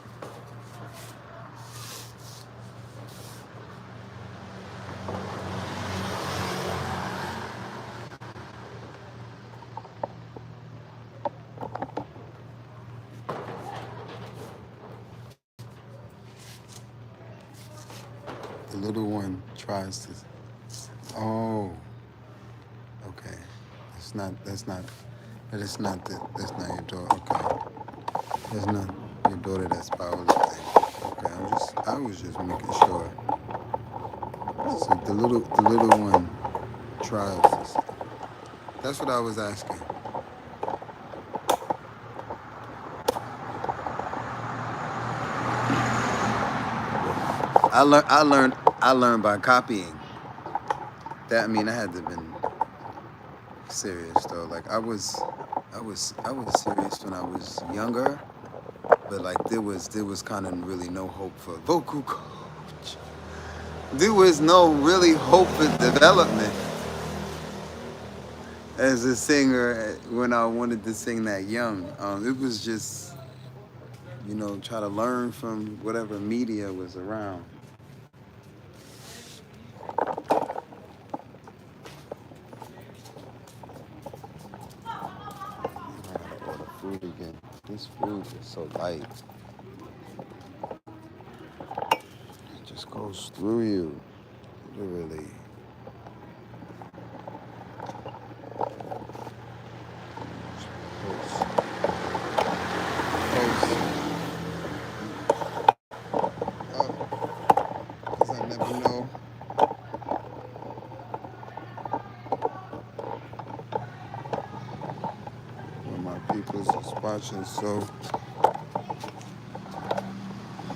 The little one tries to. Oh, okay. That's not your daughter. Okay, that's not your daughter. That's powerlifting. Okay, I was just making sure. So the little one tries to sing. That's what I was asking. I learned by copying. That, I mean, I had to have been serious though. Like I was serious when I was younger, but like there was kind of really no hope for vocal coach. There was no really hope for development as a singer when I wanted to sing that young. It was just, try to learn from whatever media was around. Order food again. This food is so light. It just goes through you, literally. Because I never know. When my people's is watching, so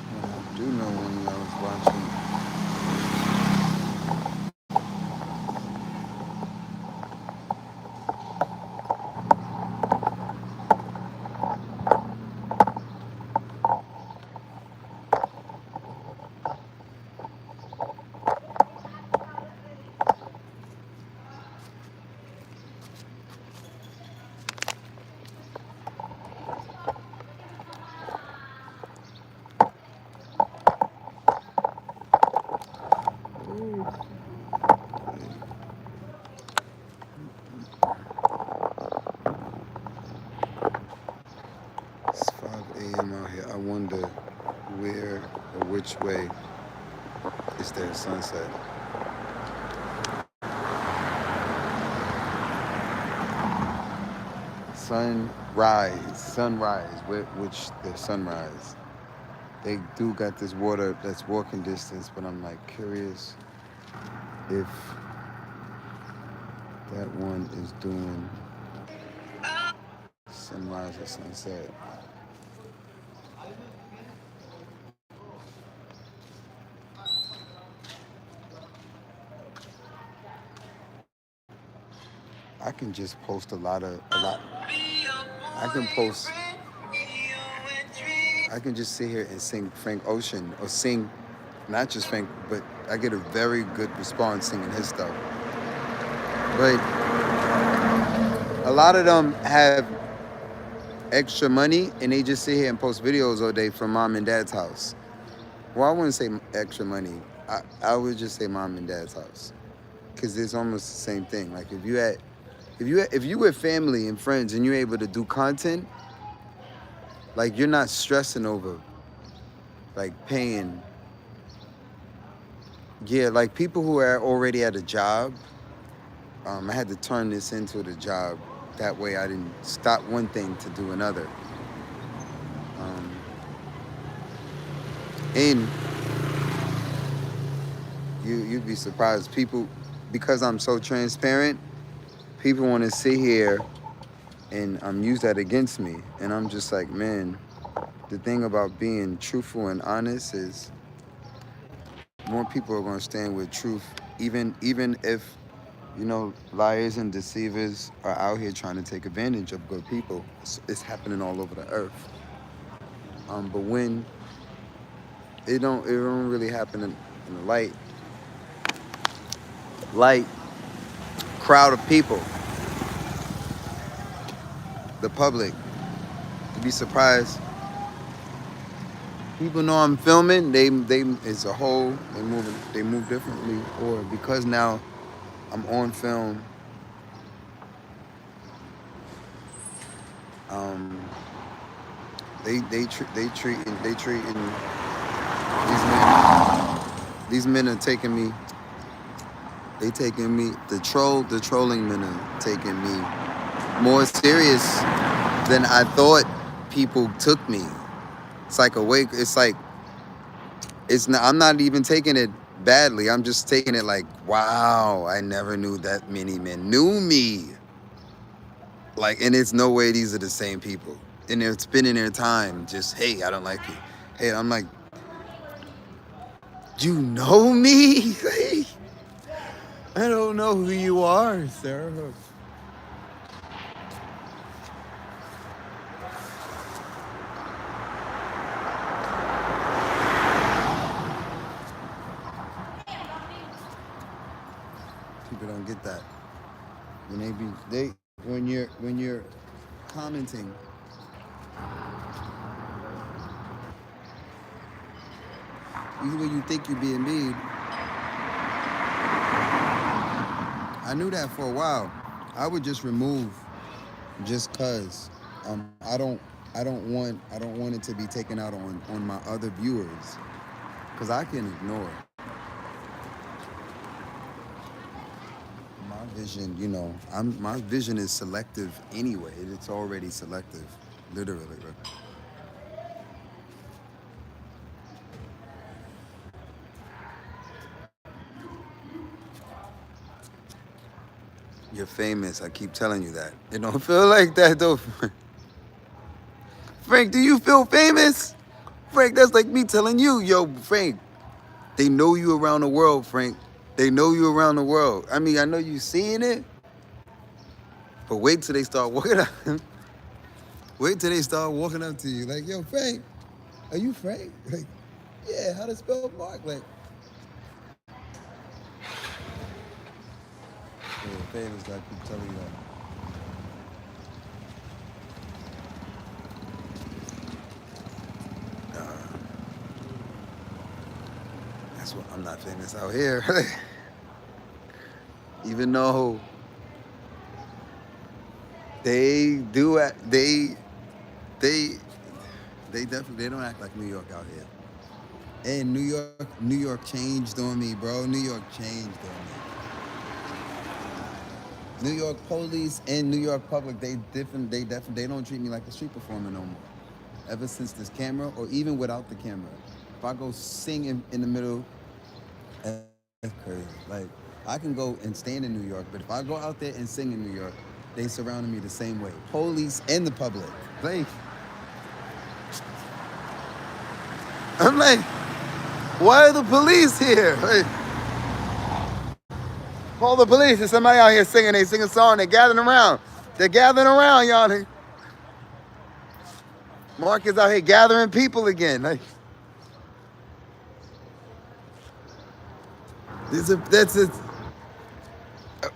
I do know when I was watching. It's 5 a.m. out here. I wonder where or which way is there sunset. which the sunrise. They do got this water that's walking distance, but I'm like curious if that one is doing sunrise or sunset. I can just post a lot. I can post. I can just sit here and sing Frank Ocean or sing, not just Frank, but I get a very good response singing his stuff. But a lot of them have extra money and they just sit here and post videos all day from mom and dad's house. Well, I wouldn't say extra money. I would just say mom and dad's house, because it's almost the same thing. Like if you with family and friends and you're able to do content, like you're not stressing over like paying. Yeah, like people who are already at a job. I had to turn this into the job. That way I didn't stop one thing to do another. And you'd be surprised. People, because I'm so transparent, people want to sit here and use that against me. And I'm just like, man, the thing about being truthful and honest is more people are going to stand with truth, even if, liars and deceivers are out here trying to take advantage of good people. It's happening all over the earth. But when it don't really happen in the light crowd of people, the public. You'd be surprised. People know I'm filming. They as a whole they move differently, or because now I'm on film. They treating these men are taking me. They taking me, the trolling men are taking me more serious than I thought people took me. It's like it's not, I'm not even taking it badly. I'm just taking it like, wow, I never knew that many men knew me. Like, and it's no way these are the same people. And they're spending their time just, hey, I don't like you. Hey, I'm like, you know me? I don't know who you are, Sarah. People don't get that. When you're commenting, even when you think you're being mean. I knew that for a while. I would just remove just cause. I don't want it to be taken out on my other viewers, because I can ignore it. My vision, my vision is selective anyway. It's already selective, literally. You're famous. I keep telling you that. It don't feel like that though. Frank, do you feel famous? Frank, that's like me telling you, yo, Frank, they know you around the world, Frank. They know you around the world. I mean, I know you seeing it, but wait till they start walking up. Wait till they start walking up to you like, yo, Frank, are you Frank? Like, yeah, Howtospellmark? Like, yeah, famous, I keep telling you that. That's what, I'm not famous out here. Even though they do, they definitely, they don't act like New York out here. And New York changed on me, bro. New York changed on me. New York police and New York public, they different. They don't treat me like a street performer no more. Ever since this camera, or even without the camera, if I go sing in the middle, that's crazy. Like I can go and stand in New York, but if I go out there and sing in New York, they surrounded me the same way. Police and the public. Like I'm like, why are the police here? Like, call the police. There's somebody out here singing. They sing a song. They're gathering around. They're gathering around, y'all. Mark is out here gathering people again. Like, that's it.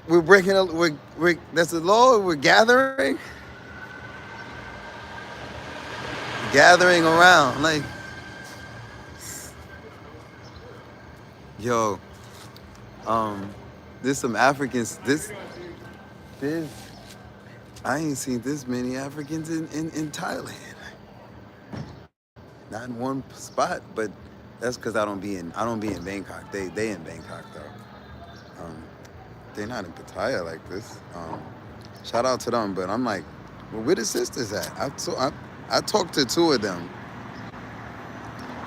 We're breaking. That's the law. We're gathering around. Like, yo, there's some Africans. This, I ain't seen this many Africans in Thailand. Not in one spot, but that's because I don't be in Bangkok. They in Bangkok though. They're not in Pattaya like this. Shout out to them, but I'm like, well, where the sisters at? I talked to two of them.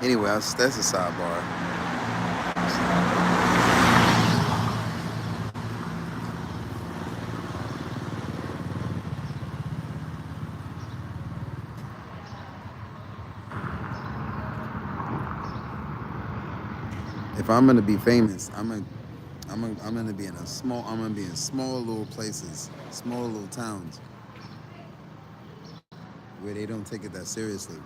Anyway, that's a sidebar. If I'm gonna be famous, I'm gonna be I'm gonna be in small little places, small little towns where they don't take it that seriously.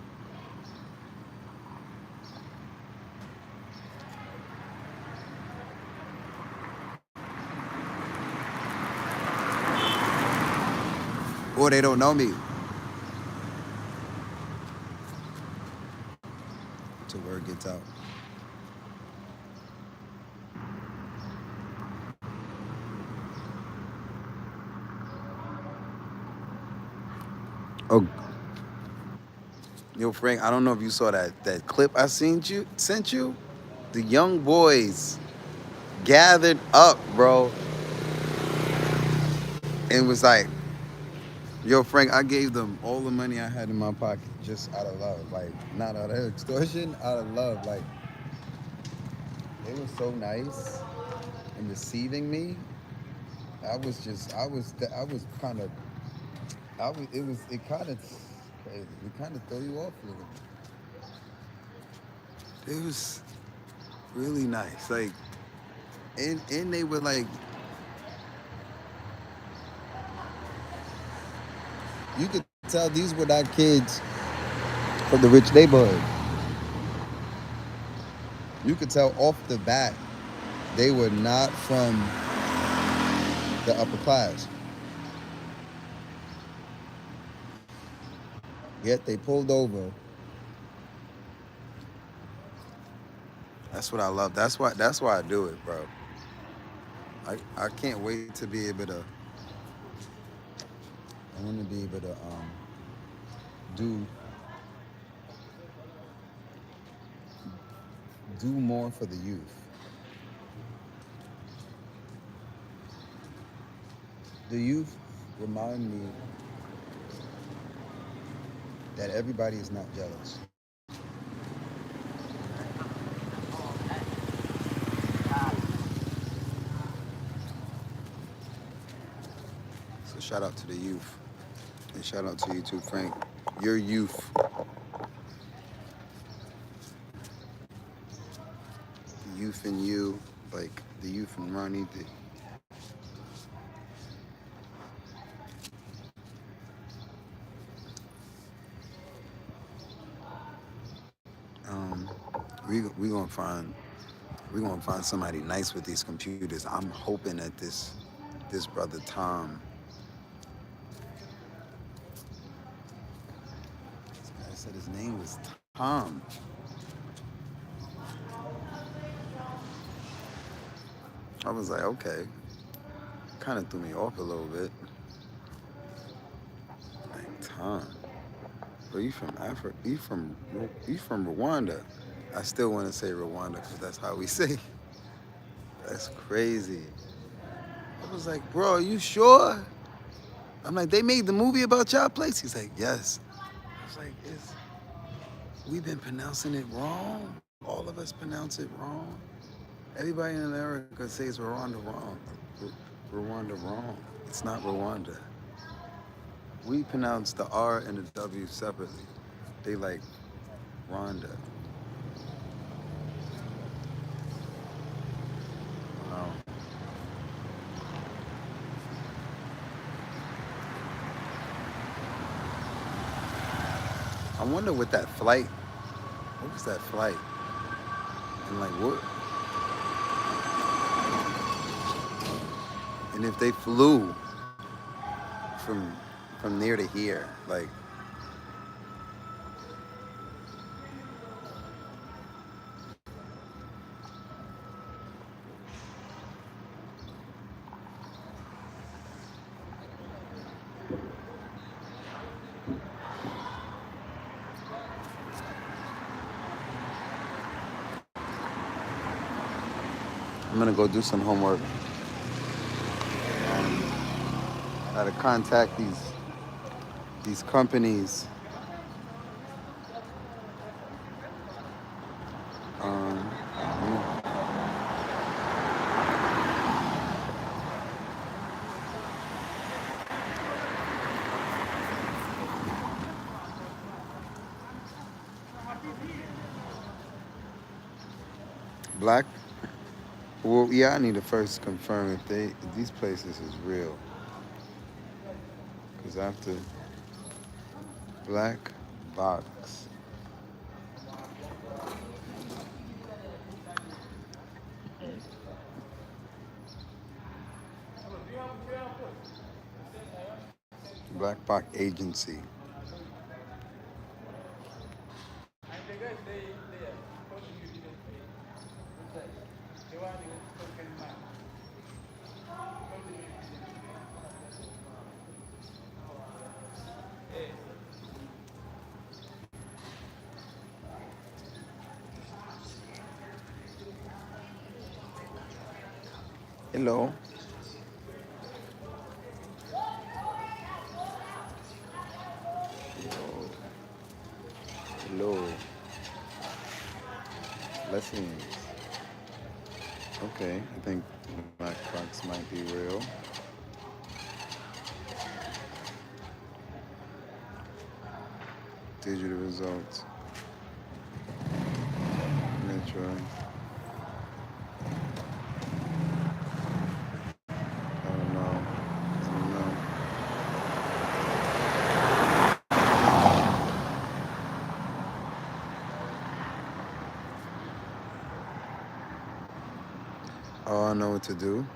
Or they don't know me. Till word gets out. Oh, yo, Frank, I don't know if you saw that clip I sent you. The young boys gathered up, bro, and was like, yo, Frank, I gave them all the money I had in my pocket just out of love. Like, not out of extortion, out of love. Like, they were so nice in receiving me. I was kind of, it kind of crazy. It kind of throw you off a little bit. It was really nice. Like, and they were like, you could tell these were not kids from the rich neighborhood. You could tell off the bat they were not from the upper class. Yet they pulled over. That's what I love. That's why I do it, bro. I can't wait to be able to I want to be able to do more for the youth. The youth remind me that everybody is not jealous. So shout out to the youth. And shout out to you too, Frank. Your youth. The youth in you, like the youth in Ronnie. We gonna find somebody nice with these computers. I'm hoping that this brother Tom. This guy said his name was Tom. I was like, okay. Kind of threw me off a little bit. Like, Tom. Bro, you from Africa? You from Rwanda? I still want to say Rwanda because that's how we say. That's crazy. I was like, bro, are you sure? I'm like, they made the movie about y'all place? He's like, yes. I was like, we've been pronouncing it wrong. All of us pronounce it wrong. Everybody in America says Rwanda wrong. Rwanda wrong. It's not Rwanda. We pronounce the R and the W separately. They like Rwanda. Um, I wonder what that flight. What was that flight? And like what? And if they flew from there to here, like I'm gonna go do some homework. Gotta contact these companies. Um, Black. Well, yeah, I need to first confirm if these places is real. Cause after Black Box. Black Box Agency. Hello. Hello. Blessings. Okay, I think Black Box might be real. Digital results. Metro. I don't know. Oh, I know what to do.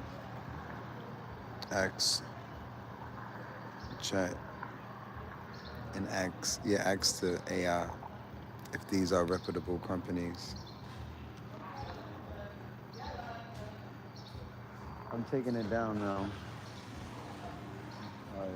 Ask chat and ask the AI if these are reputable companies. I'm taking it down now. All right.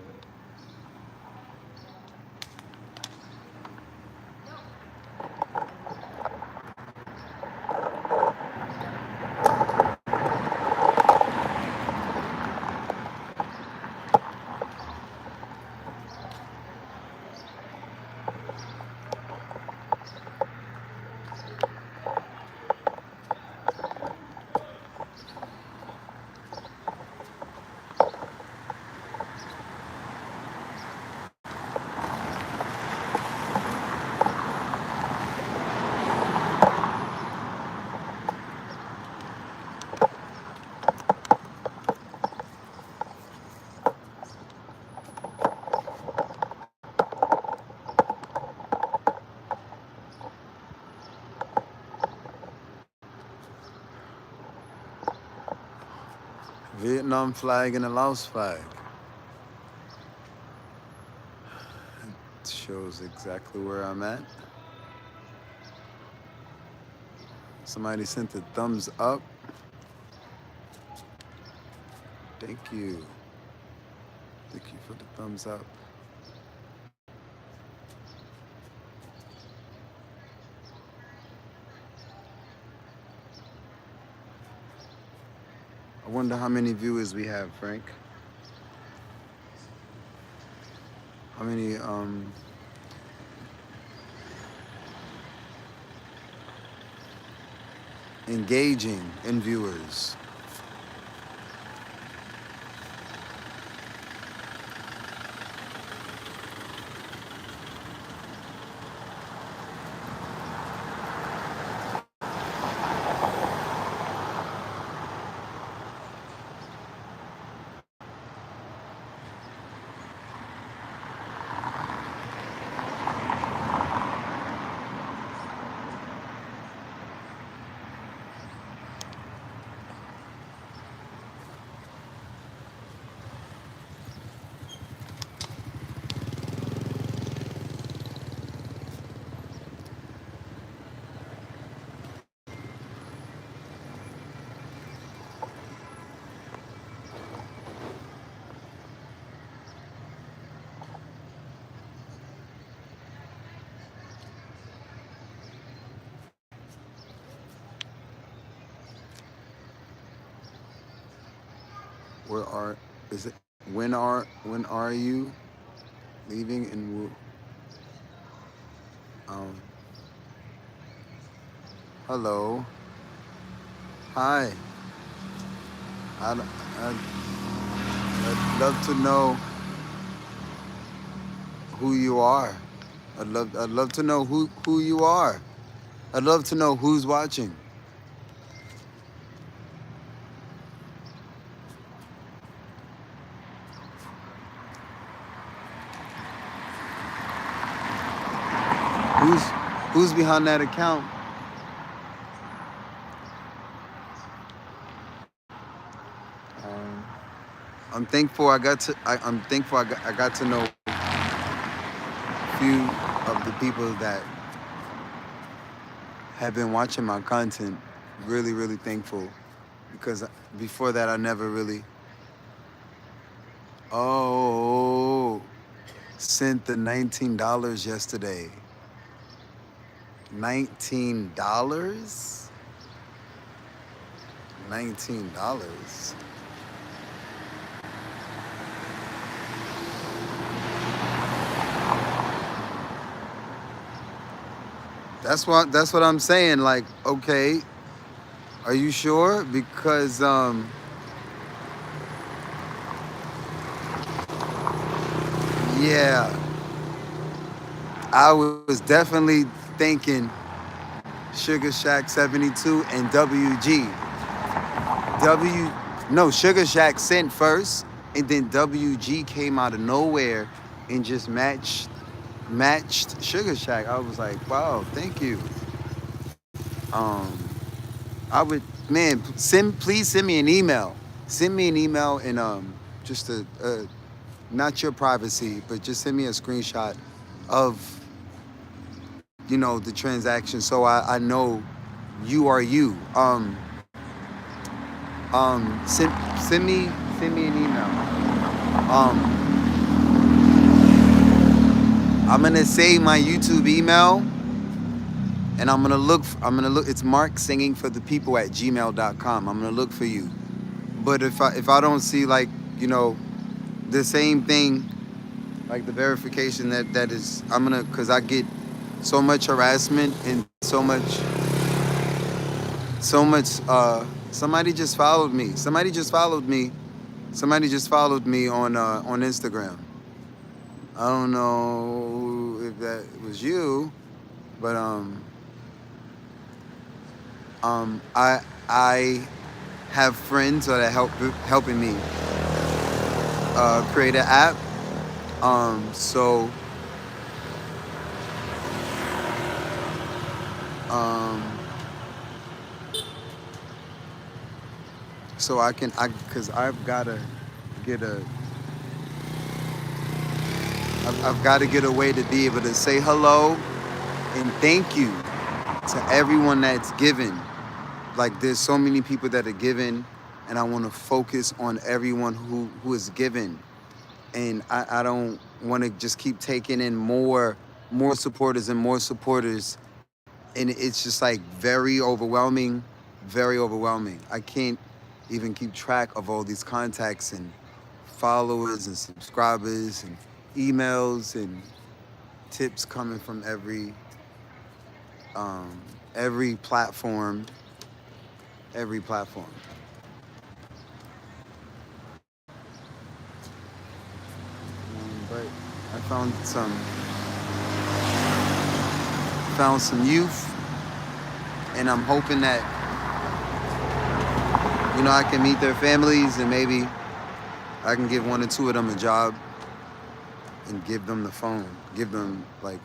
Vietnam flag and a Laos flag. It shows exactly where I'm at. Somebody sent a thumbs up. Thank you. Thank you for the thumbs up. I wonder how many viewers we have, Frank. How many engaging in viewers? Where are is it? When are you leaving and um hello, hi. I'd, I'd love to know who you are. I'd love to know who you are. I'd love to know who's watching. Who's who's behind that account? Um, I'm thankful I'm thankful I got to know a few of the people that have been watching my content. Really, really thankful because before that I never really. Oh, sent the $19 yesterday. $19? $19. That's what I'm saying. Like, okay, are you sure? Because yeah, I was definitely thinking Sugar Shack 72 and WG. No, Sugar Shack sent first, and then WG came out of nowhere and just matched Sugar Shack. I was like, wow, thank you. Um, I would, man, please send me an email. Send me an email and just not your privacy, but just send me a screenshot of the transaction so I know you are you. Send me an email. Um, I'm gonna save my YouTube email and I'm gonna look. It's Mark Singing for the People at gmail.com. I'm gonna look for you. But if I don't see like the same thing, like the verification that is, I'm gonna, because I get so much harassment and so much somebody just followed me. Somebody just followed me on Instagram. I don't know if that was you, but I have friends that are helping me create an app. So um, so because get a I've got to get a way to be able to say hello and thank you to everyone that's given. Like there's so many people that are given, and I want to focus on everyone who is given, and I don't want to just keep taking in more supporters and more supporters, and it's just like very overwhelming. I can't even keep track of all these contacts and followers and subscribers and emails and tips coming from um, every platform, every platform. But I found some youth, and I'm hoping that I can meet their families, and maybe I can give one or two of them a job and give them the phone, give them like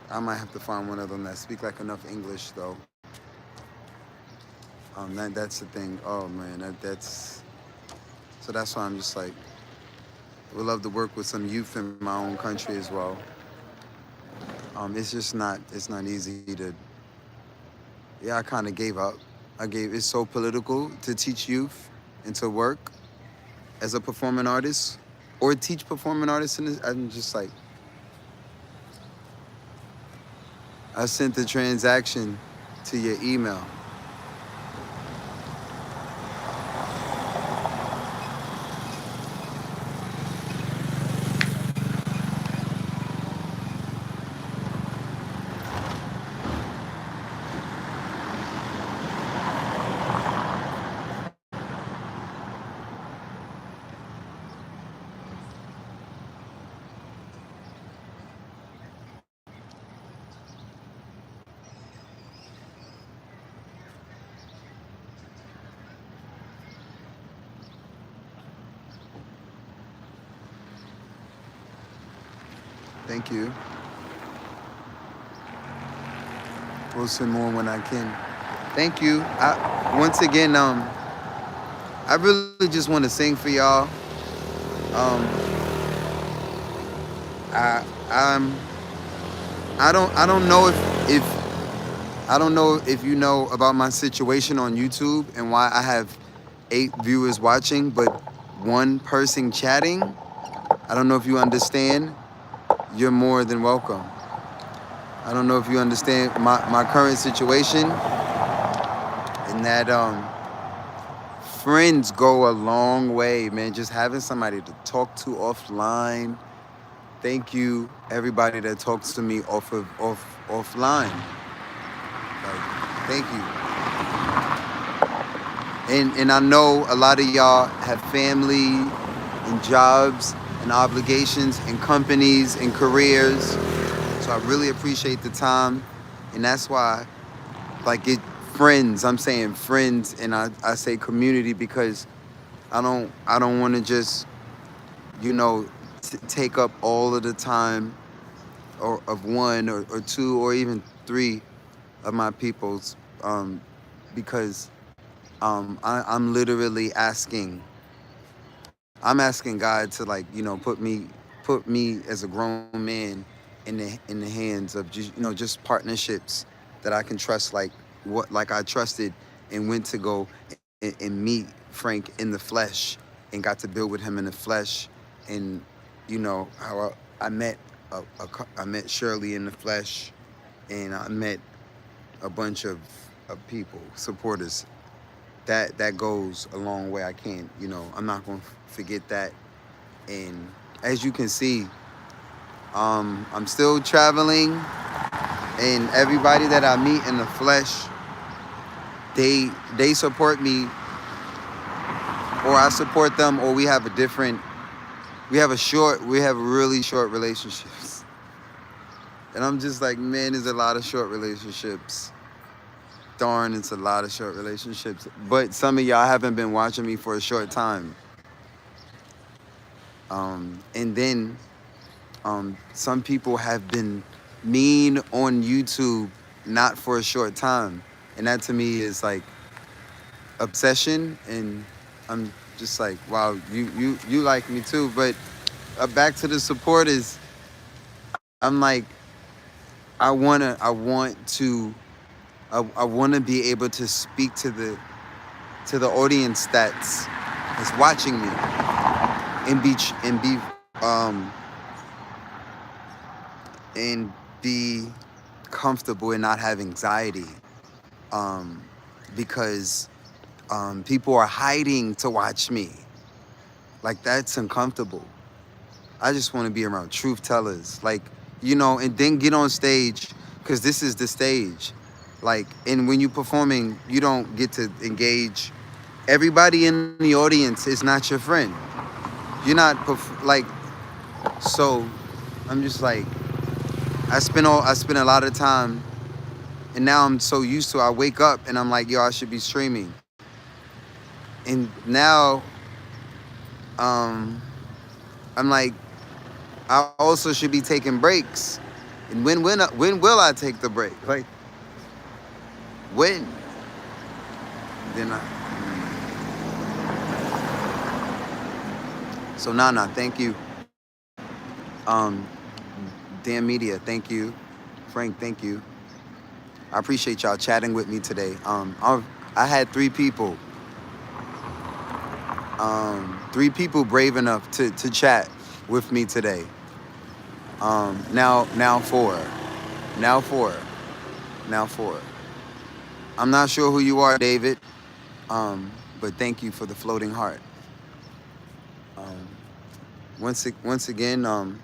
I might have to find one of them that speak like enough English though. That's the thing. Oh man, that's so that's why I'm just like, would love to work with some youth in my own country as well. It's not easy to. Yeah, I kind of gave up. It's so political to teach youth and to work as a performing artist or teach performing artists. I'm just like, I sent the transaction to your email. Thank you. We'll send more when I can. Thank you. Once again, I really just want to sing for y'all. I I'm I don't know if I don't know if you know about my situation on YouTube and why I have 8 viewers watching but 1 person chatting. I don't know if you understand. You're more than welcome. I don't know if you understand my current situation, and that friends go a long way, man. Just having somebody to talk to offline. Thank you, everybody that talks to me offline. Like, thank you. And I know a lot of y'all have family and jobs and obligations and companies and careers. So I really appreciate the time. And that's why, like, friends, I'm saying friends, and I say community because I don't want to just, take up all of the time or of 1 or 2 or even 3 of my people's, because I'm literally I'm asking God to, like, put me as a grown man in the hands of just partnerships that I can trust, like I trusted and went to go and meet Frank in the flesh and got to build with him in the flesh, and how I met I met Shirley in the flesh, and I met a bunch of people, supporters. That goes a long way. I can't, I'm not going to forget that. And as you can see, I'm still traveling, and everybody that I meet in the flesh, they support me, or I support them, or we have really short relationships. And I'm just like, man, there's a lot of short relationships. Darn, it's a lot of short relationships. But some of y'all haven't been watching me for a short time. And then some people have been mean on YouTube, not for a short time. And that to me is like obsession. And I'm just like, wow, you like me too. But back to the supporters, I'm like, I want to be able to speak to the audience that's watching me, and be comfortable and not have anxiety, because People are hiding to watch me. Like, that's uncomfortable. I just want to be around truth tellers. Like, and then get on stage, because this is the stage. Like, and when you're performing, you don't get to engage. Everybody in the audience is not your friend. You're not, like, so I'm just like, I spend a lot of time, and now I'm so used to it. I wake up and I'm like, yo, I should be streaming. And now, I'm like, I also should be taking breaks. And when will I take the break? Like, when? Then So Nana, thank you. Dan Media, thank you. Frank, thank you. I appreciate y'all chatting with me today. I had 3 people. 3 people brave enough to chat with me today. Now 4. Now 4. Now 4. I'm not sure who you are, David. But thank you for the floating heart. Once again, I'm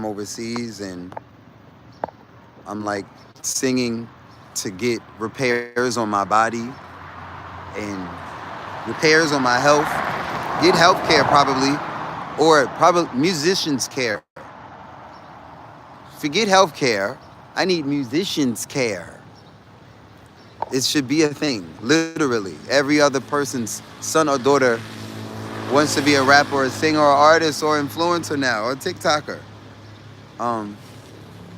overseas and I'm like singing to get repairs on my body and repairs on my health. Get health care probably, or probably musicians care. Forget health care. I need musicians care. It should be a thing, literally. Every other person's son or daughter wants to be a rapper, or a singer, or artist, or influencer now, or TikToker.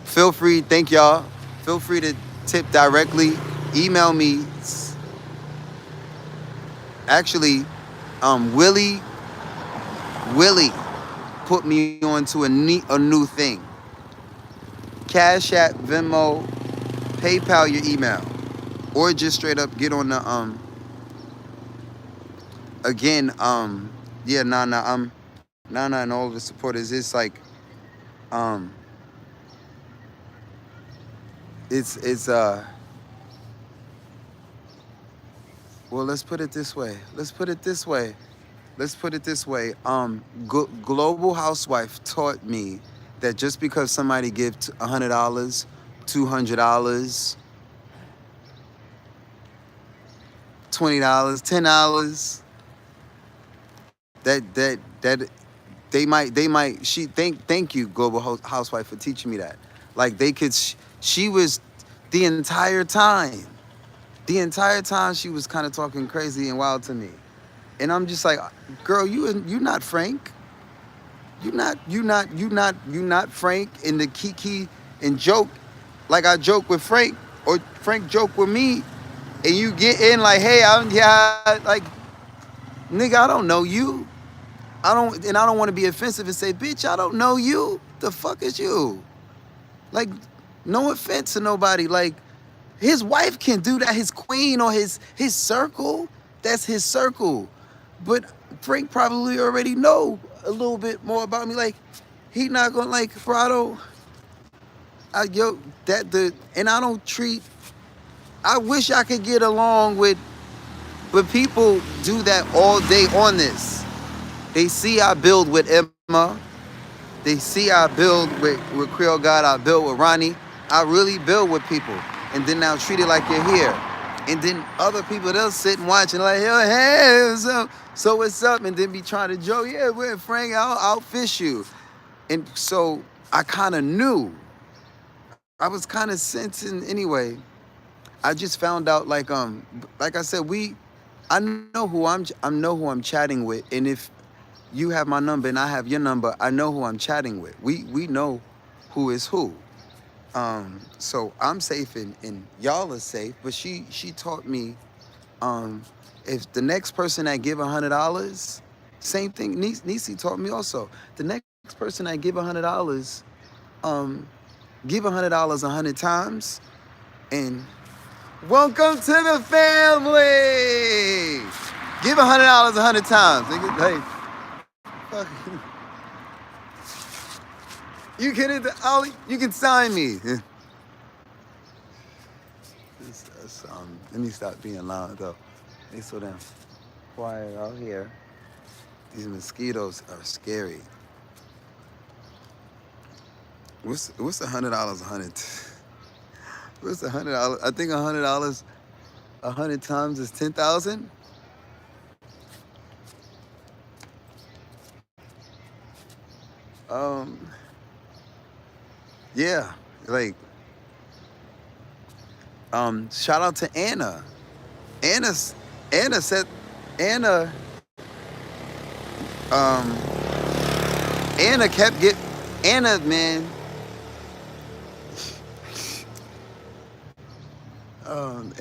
Feel free, thank y'all. Feel free to tip directly. Email me. Actually, Willie put me onto a new thing. Cash App, Venmo, PayPal your email, or just straight up get on the again yeah, Nana and all the supporters. It's like it's well, let's put it this way. Global Housewife taught me that just because somebody gives $100, $200, $20, $10, that they might thank you, Global Housewife, for teaching me that. Like, they could, she was the entire time she was kind of talking crazy and wild to me. And I'm just like, girl, you not Frank. You not Frank. And the kiki and joke like I joke with Frank, or Frank joke with me, and you get in like, hey, like, nigga, I don't know you. I don't want to be offensive and say, bitch, I don't know you. The fuck is you? Like, no offense to nobody. Like, his wife can do that, his queen, or his circle. That's his circle. But Frank probably already know a little bit more about me. Like, he not gonna, like, Frado. And I don't treat. I wish I could get along with, but people do that all day on this. They see I build with Emma. They see I build with Creole God. I build with Ronnie. I really build with people. And then now treat it like you're here. And then other people, they'll sit and watch and like, hey, what's up? So what's up? And then be trying to joke, yeah, we're Frank, I'll fish you. And so I kind of knew. I was kind of sensing anyway. I just found out, like I said, I know who I'm chatting with. And if you have my number and I have your number, I know who I'm chatting with. We know who is who. So I'm safe and y'all are safe. But she taught me, if the next person that give $100, same thing. Nisi taught me also. The next person that give $100, give $100 100 times, and welcome to the family. Give $100 100 times. Hey, you can sign me. Let me stop being loud though. They so damn quiet out here. These mosquitoes are scary. What's $100 a hundred? What's $100? I think $100 100 times is 10,000. Um, yeah, like shout out to Anna. Anna's Anna said Anna um Anna kept get Anna man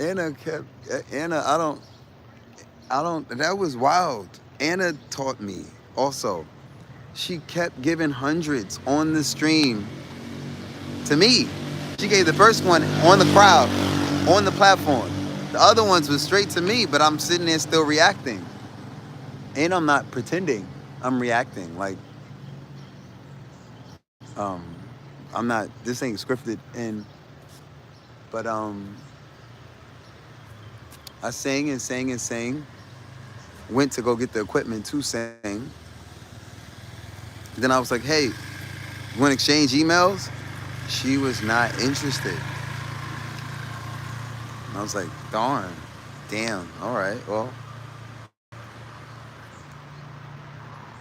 Anna kept Anna I don't that was wild. Anna taught me also. She kept giving hundreds on the stream to me. She gave the first one on the crowd, on the platform. The other ones was straight to me, but I'm sitting there still reacting. And I'm not pretending. I'm reacting. Like, um, I'm not, this ain't scripted. But I sang and sang and sang. Went to go get the equipment to sing. Then I was like, hey, you want to exchange emails? She was not interested. And I was like, darn, damn, all right, well,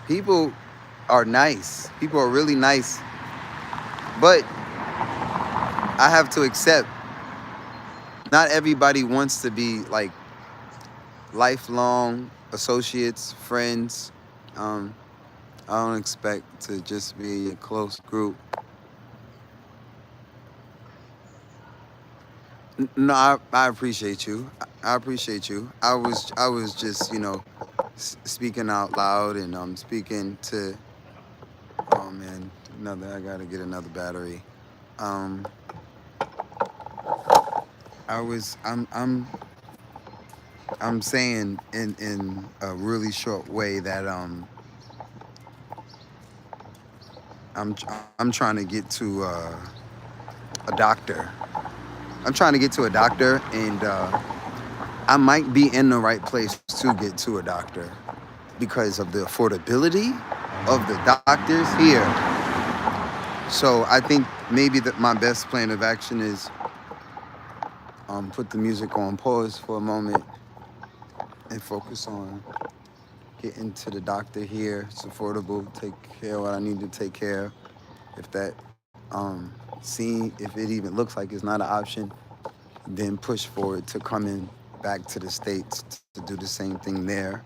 people are nice. People are really nice. But I have to accept not everybody wants to be like lifelong associates, friends. Um, I don't expect to just be a close group. No, I appreciate you. I appreciate you. I was just speaking out loud and speaking to. Oh man, I gotta get another battery. Um, I'm saying in a really short way that I'm trying to get to a doctor. I'm trying to get to a doctor, and I might be in the right place to get to a doctor because of the affordability of the doctors here. So I think maybe that my best plan of action is put the music on pause for a moment and focus on getting to the doctor here. It's affordable. Take care of what I need to take care of. If that see if it even looks like it's not an option, then push forward to coming back to the States to do the same thing there.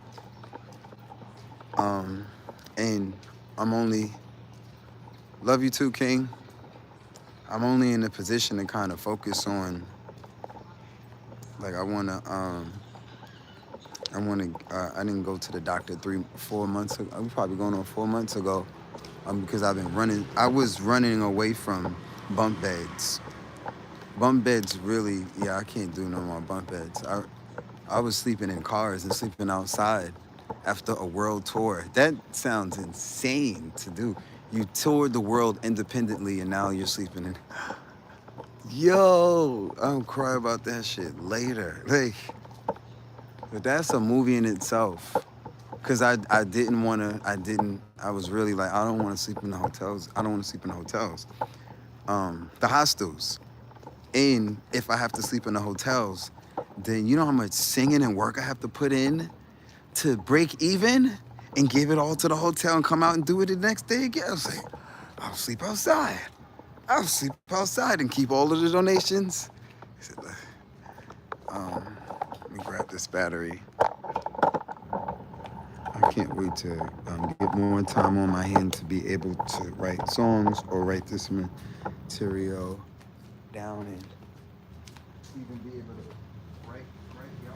And I'm only love you too, King. I'm only in a position to kind of focus on like I didn't go to the doctor 4 months ago. I'm probably going on 4 months ago. Because I was running away from bunk beds. Bunk beds really, yeah, I can't do no more bunk beds. I was sleeping in cars and sleeping outside after a world tour. That sounds insane to do. You toured the world independently and now you're sleeping in. Yo, I'll cry about that shit later. Like, but that's a movie in itself. Cause I was really like, I don't want to sleep in the hotels. I don't want to sleep in the hotels. The hostels. And if I have to sleep in the hotels, then you know how much singing and work I have to put in to break even and give it all to the hotel and come out and do it the next day again. I was like, I'll sleep outside. I'll sleep outside and keep all of the donations. I said, let me grab this battery. I can't wait to get more time on my hand to be able to write songs or write this material down and even be able to write y'all.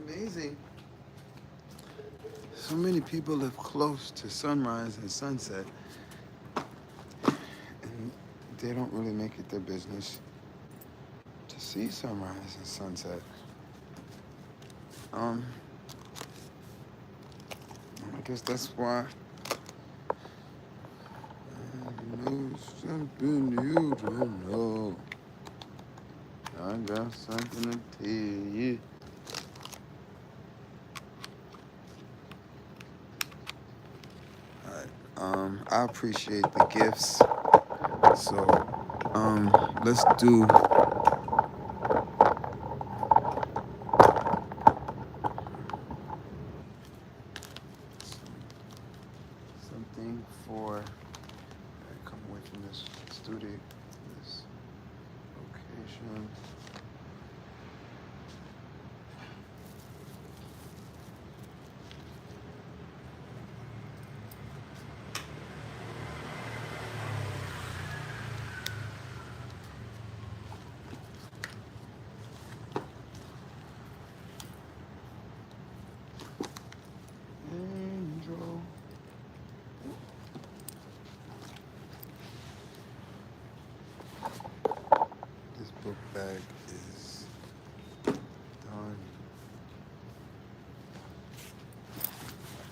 amazing. So many people live close to sunrise and sunset, and they don't really make it their business to see sunrise and sunset. I guess that's why I know something you don't know. I got something to tell you. I appreciate the gifts. So, let's do something for. I come away from this studio, this location. Angel. This book bag is done.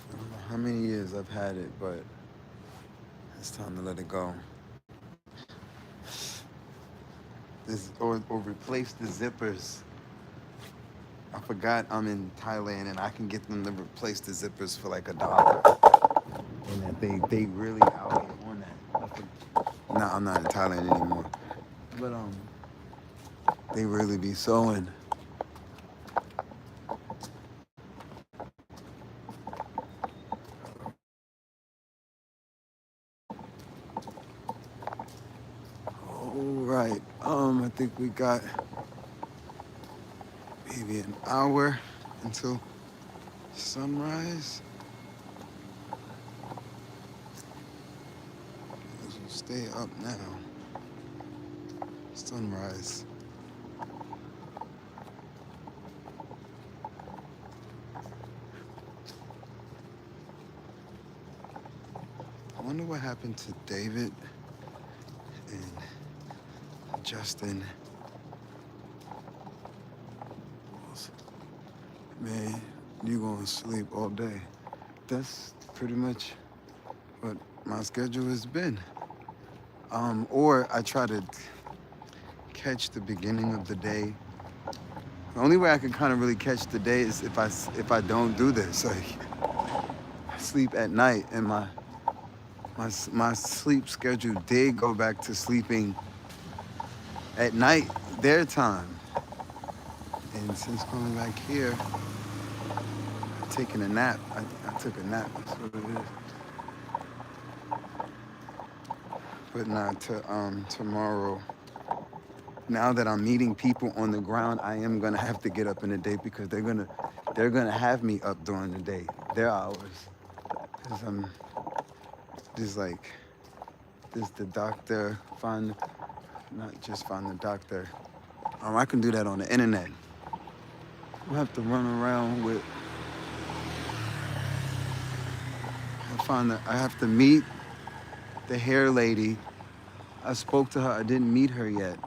I don't know how many years I've had it, but it's time to let it go. Or replace the zippers. I forgot I'm in Thailand and I can get them to replace the zippers for like $1. And that they really out here on that. Nah, I'm not in Thailand anymore. But they really be sewing. All right. I think we got maybe an hour until sunrise. We'll stay up now. Sunrise. I wonder what happened to David and Justin. Man, you gonna sleep all day. That's pretty much what my schedule has been. Or I try to catch the beginning of the day. The only way I can kind of really catch the day is if I don't do this. Like, I sleep at night, and my sleep schedule did go back to sleeping at night, their time. And since coming back here, I've taken a nap. I took a nap. That's what it is. But not to tomorrow. Now that I'm meeting people on the ground, I am gonna have to get up in the day because they're gonna have me up during the day, their hours. Cause I'm just like, this the doctor, not just find the doctor. I can do that on the internet. I have to run around with, I have to meet the hair lady. I spoke to her, I didn't meet her yet.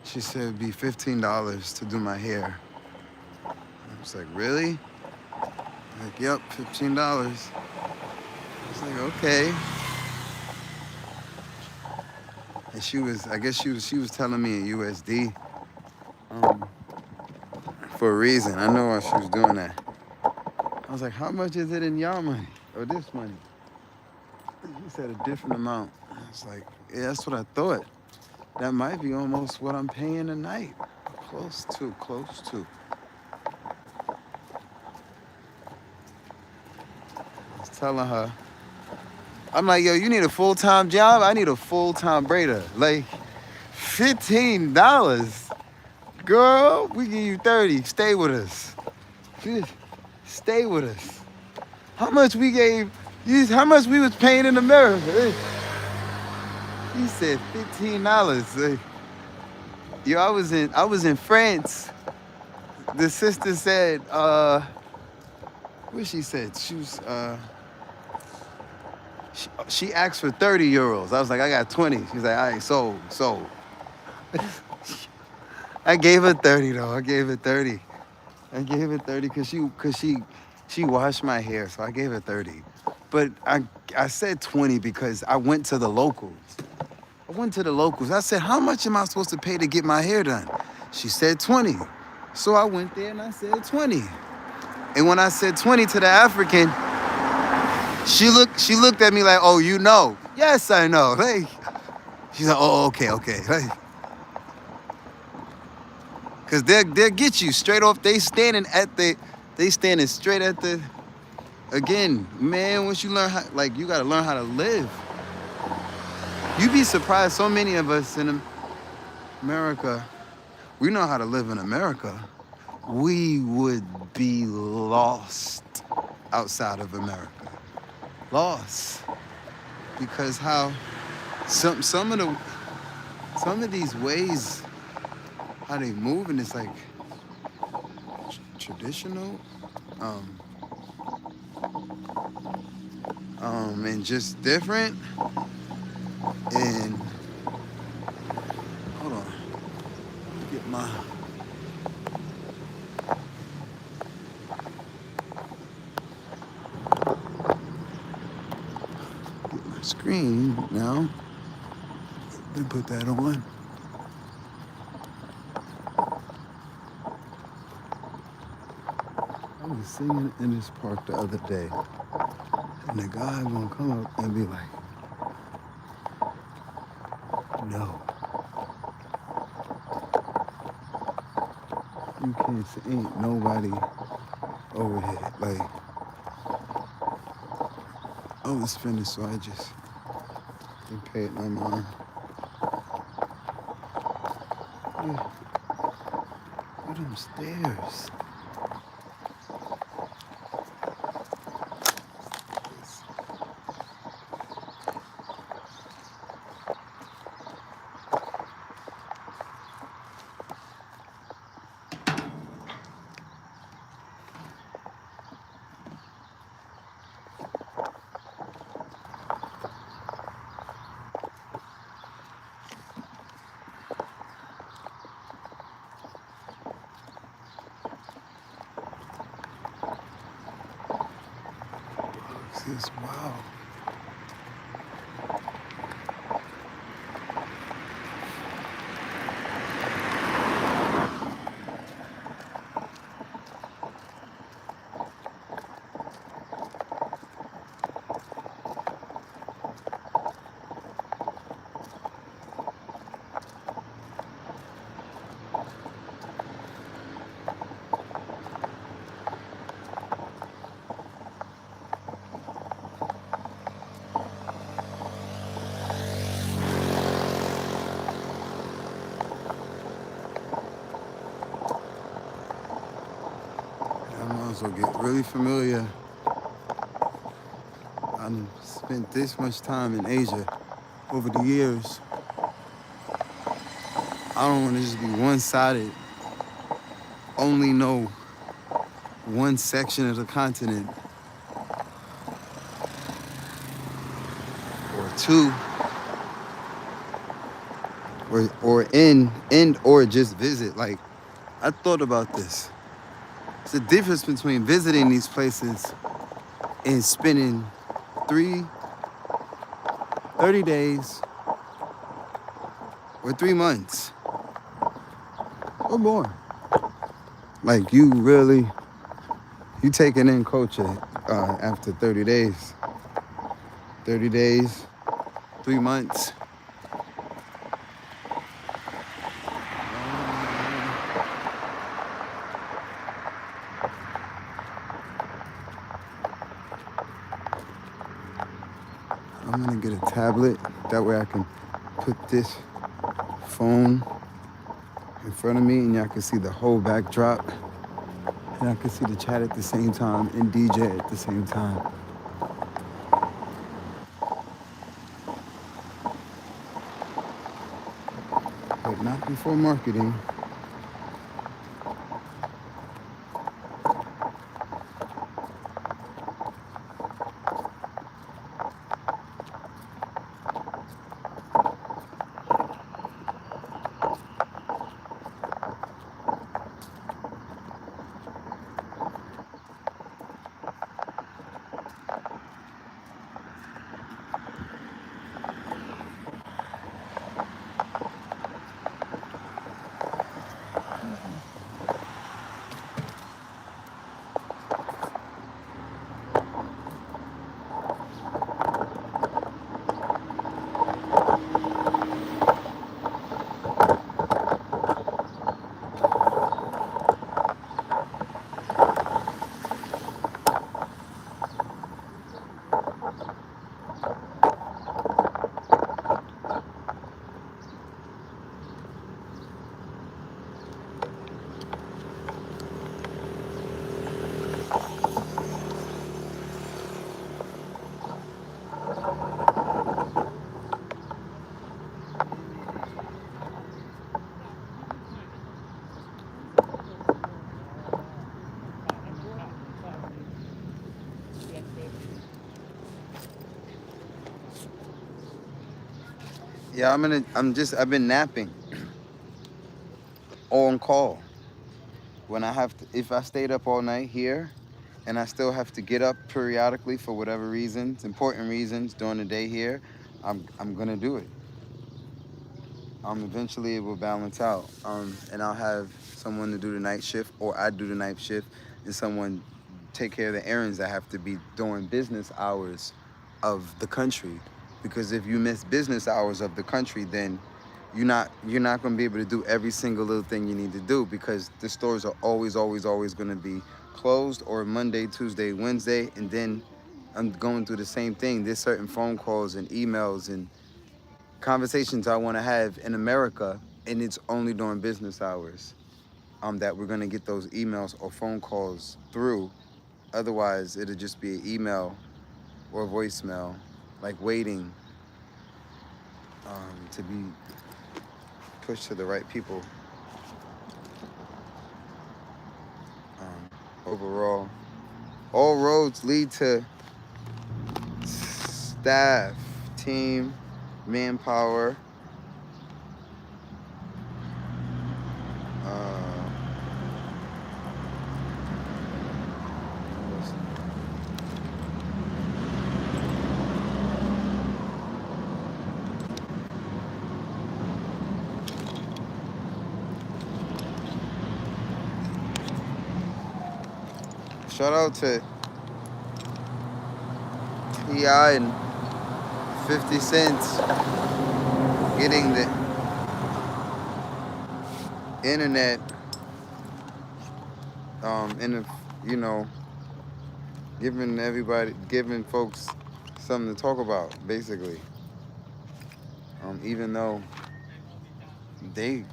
She said it'd be $15 to do my hair. I was like, really? Like, yep, $15. I was like, okay. And I guess she was telling me in USD for a reason. I know why she was doing that. I was like, how much is it in y'all money or this money? He said a different amount. I was like, yeah, that's what I thought. That might be almost what I'm paying tonight. Close to. I was telling her, I'm like, yo, you need a full-time job? I need a full-time braider. Like, $15. Girl, we give you 30. Stay with us. Stay with us. How much we gave, how much we was paying in America? He said $15. Yo, I was in France the sister said, what she said? She asked for 30 euros. I was like, I got 20. She's like, all right, sold. I gave her 30 though. I gave her 30 because she washed my hair, so I gave her 30. But I said 20 because I went to the locals. I said, how much am I supposed to pay to get my hair done? She said 20. So I went there and I said 20. And when I said 20 to the African, she looked at me like, oh, you know. Yes, I know. Like, she's like, oh, okay. Like, cause they'll get you straight off. They standing straight at the, again, man, once you learn how, like, you gotta learn how to live. You'd be surprised, so many of us in America, we know how to live in America. We would be lost outside of America. Lost. Because how some of these ways how they move, and it's like traditional, and just different. And hold on, get my screen now. Let me put that on. I was singing in this park the other day, and the guy gonna come up and be like, no, you can't say, ain't nobody over here. Like, I was finished, so I just didn't pay it no mind. Yeah. Look at them stairs. Wow. So get really familiar. I've spent this much time in Asia over the years. I don't want to just be one-sided, only know one section of the continent, or two, or just visit. Like, I thought about this. It's the difference between visiting these places and spending 30 days or 3 months or more. Like, you taking in culture after 30 days. 30 days, 3 months. I'm gonna get a tablet. That way I can put this phone in front of me and y'all can see the whole backdrop. And I can see the chat at the same time and DJ at the same time. But not before marketing. Yeah, I've been napping on call. When I have to, if I stayed up all night here and I still have to get up periodically for whatever reasons, important reasons during the day here, I'm gonna do it. Eventually it will balance out. And I'll have someone to do the night shift, or I do the night shift, and someone take care of the errands that have to be during business hours of the country. Because if you miss business hours of the country, then you're not going to be able to do every single little thing you need to do, because the stores are always going to be closed, or Monday, Tuesday, Wednesday, and then I'm going through the same thing. There's certain phone calls and emails and conversations I want to have in America, and it's only during business hours that we're going to get those emails or phone calls through. Otherwise, it'll just be an email or voicemail, like waiting to be pushed to the right people. Overall, all roads lead to staff, team, manpower. Uh, Shout out to T.I. and 50 Cents getting the internet, in the, you know, giving folks something to talk about, basically. Even though they,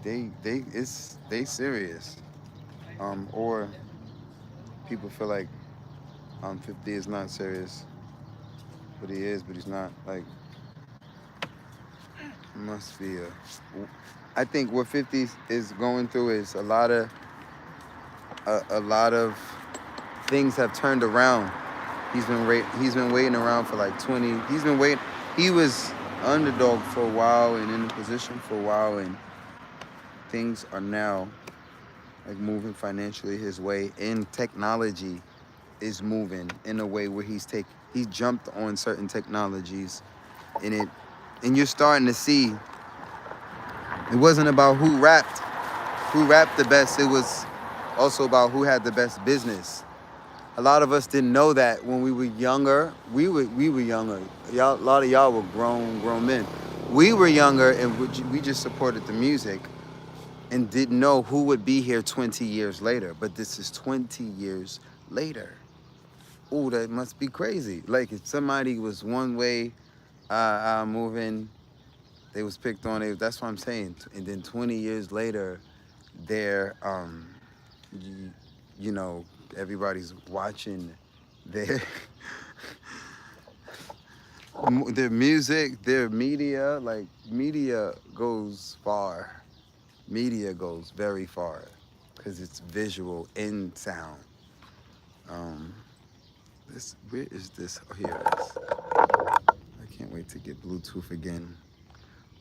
they serious. Or people feel like 50 is not serious, but he is, but he's not. Like, must be a. I think what 50 is going through is a lot of things have turned around. He's been waiting around for like 20. He's been waiting. He was underdog for a while and in a position for a while, and things are now like moving financially his way, and technology is moving in a way where he jumped on certain technologies in it, and you're starting to see it wasn't about who rapped the best. It was also about who had the best business. A lot of us didn't know that when we were younger. We were younger. Y'all, a lot of y'all were grown men. We were younger, and we just supported the music and didn't know who would be here 20 years later. But this is 20 years later. Oh, that must be crazy. Like, if somebody was one way moving, they was picked on. That's what I'm saying. And then 20 years later, they're, you know, everybody's watching their their music, their media. Like, media goes far. Media goes very far because it's visual and sound. Where is this? Oh, here it is. I can't wait to get Bluetooth again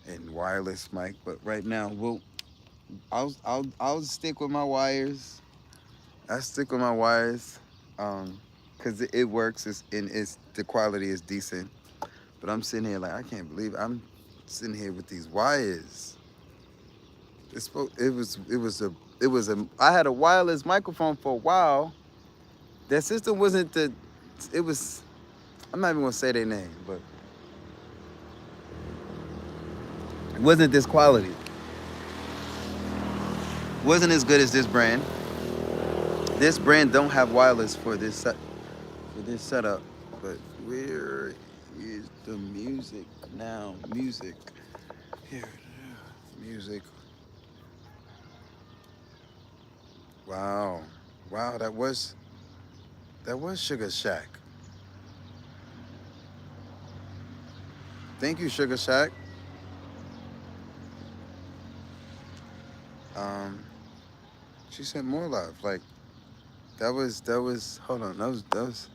and wireless mic. But right now, I'll stick with my wires. I stick with my wires, because it works. The quality is decent. But I'm sitting here like, I can't believe I'm sitting here with these wires. I had a wireless microphone for a while. That system wasn't I'm not even gonna say their name, but it wasn't this quality. It wasn't as good as this brand. This brand don't have wireless for this setup. But where is the music now? Music. Here. Music. Wow. Wow, that was Sugar Shack. Thank you, Sugar Shack. She sent more love. Like, that was hold on. That was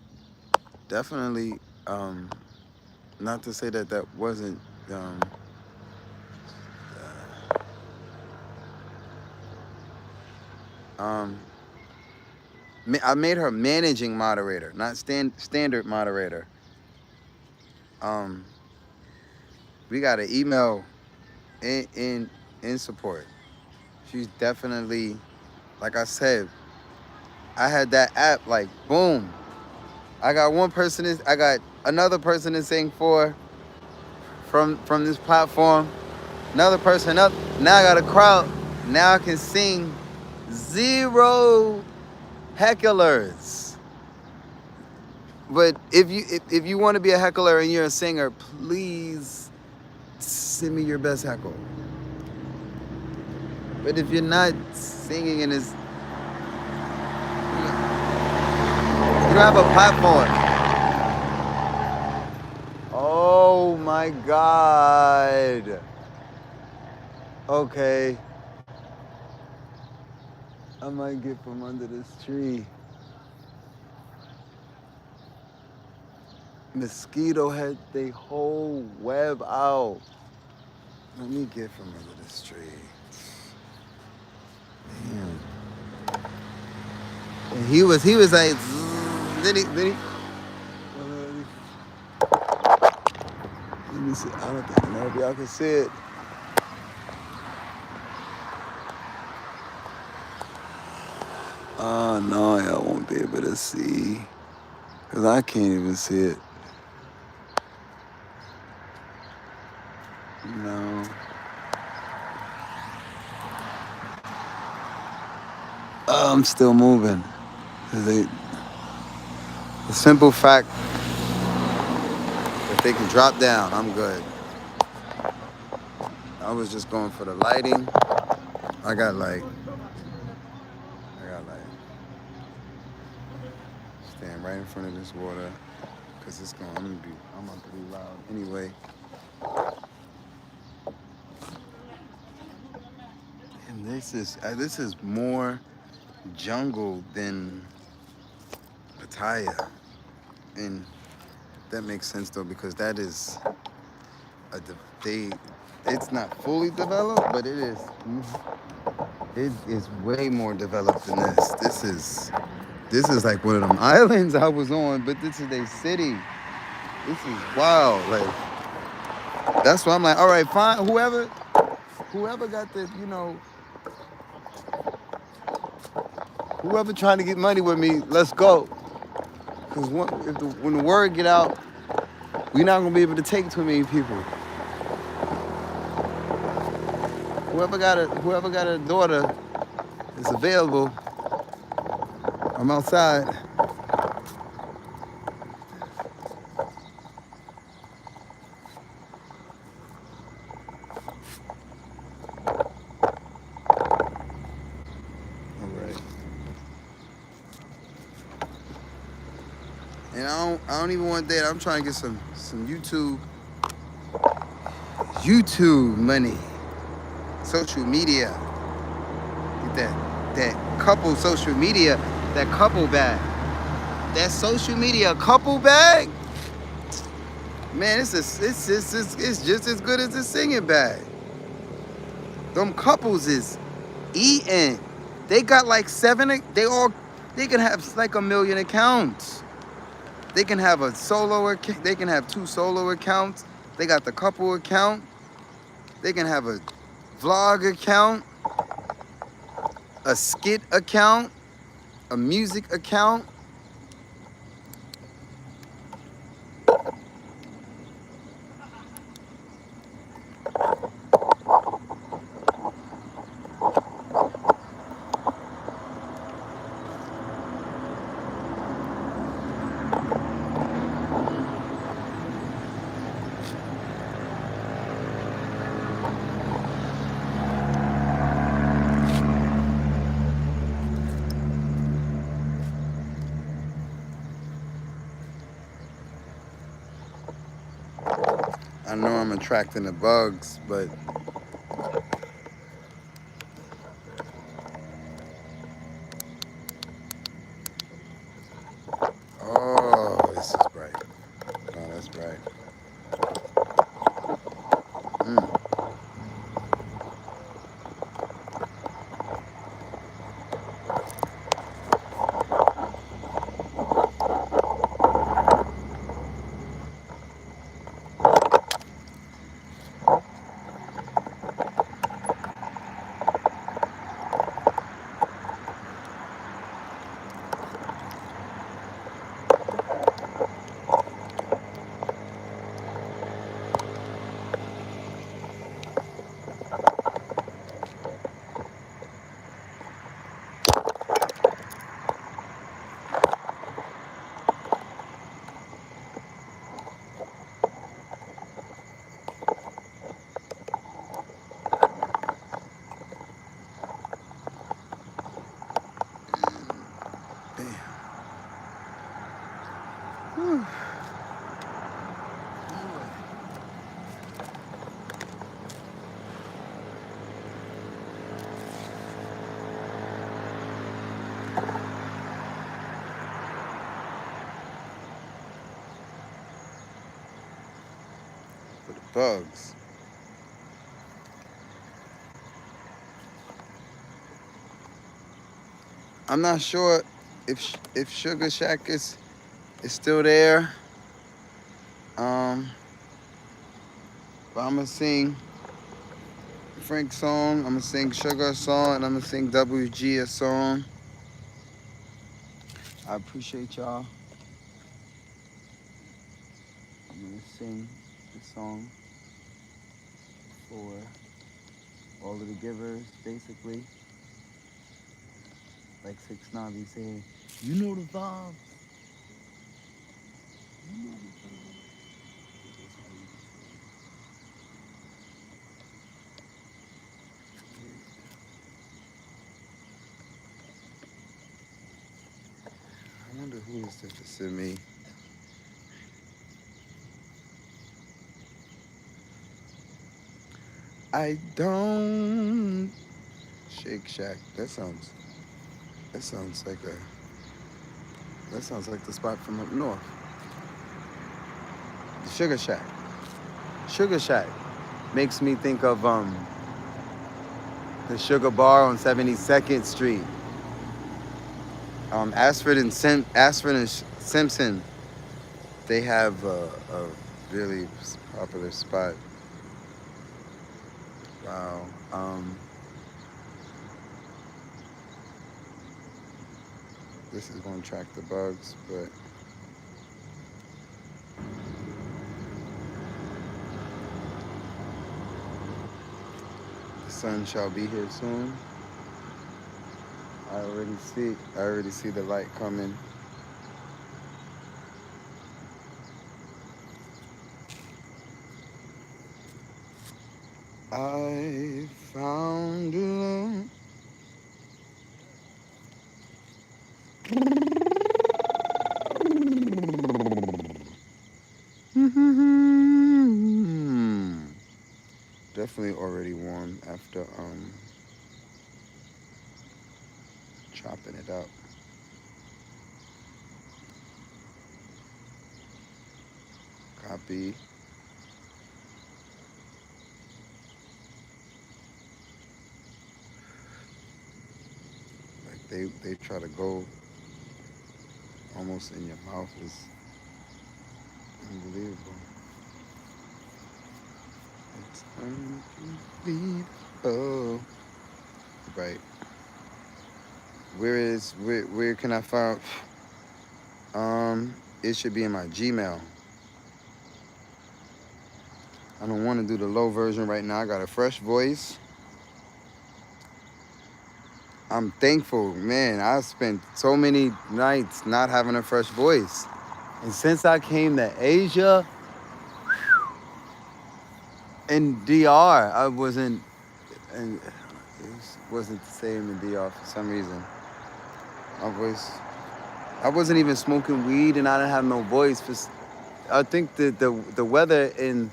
definitely, not to say that wasn't, Um, I made her managing moderator, not standard moderator. Um, we got an email in support. She's definitely, like I said, I had that app like boom. I got one person I got another person to sing for from this platform. Another person up. Now I got a crowd. Now I can sing 0 hecklers. But if you want to be a heckler and you're a singer, please send me your best heckle. But if you're not singing and you don't have a platform. Oh my God. Okay. I might get from under this tree. Mosquito had their whole web out. Let me get from under this tree. Damn. And he was like, did he? Let me see. I don't know if y'all can see it. Oh no, y'all won't be able to see. Cause I can't even see it. No. I'm still moving. The simple fact that they can drop down, I'm good. I was just going for the lighting. I got like stand right in front of this water, cause it's going. I'm about to be loud anyway. And this is more jungle than Pattaya, and that makes sense though, because that is it's not fully developed, but it is way more developed than this. This is like one of them islands I was on, but this is a city. This is wild. Like, that's why I'm like, all right, fine. Whoever got the, whoever trying to get money with me, let's go. Cause when the word get out, we're not gonna be able to take too many people. Whoever got a daughter is available. I'm outside. All right. And I don't even want that. I'm trying to get some YouTube money, social media. Get that couple social media, that couple bag. That social media couple bag, man, it's just as good as a singing bag. Them couples is eating. They got like 7. They can have like 1 million accounts. They can have a solo account. They can have 2 solo accounts. They got the couple account. They can have a vlog account, a skit account, a music account. I know I'm attracting the bugs, but oh, this is bright. Oh, that's bright. bugs. I'm not sure if Sugar Shack is still there. Um, but I'm gonna sing Frank's song. I'm gonna sing Sugar a song, and I'm gonna sing WG a song. I appreciate y'all. I'm gonna sing the song for all of the givers, basically. Like 6ix9ine be saying, you know the vibes. You know the vibes. That's how you I wonder who is this to send me. I don't Shake Shack. That sounds like the spot from up north. The Sugar Shack. Sugar Shack makes me think of the Sugar Bar on 72nd Street. Ashford and Simpson, they have a really popular spot. Wow. This is going to track the bugs, but the sun shall be here soon. I already see the light coming. I found love. Definitely already warm after chopping it up. Copy. Like they try to go almost in your mouth is unbelievable. It's unbelievable. Right. Where can I find? It should be in my Gmail. I don't want to do the low version right now. I got a fresh voice. I'm thankful, man. I spent so many nights not having a fresh voice. And since I came to Asia and DR, I wasn't, and it wasn't the same in DR for some reason. I wasn't even smoking weed and I didn't have no voice. I think the weather in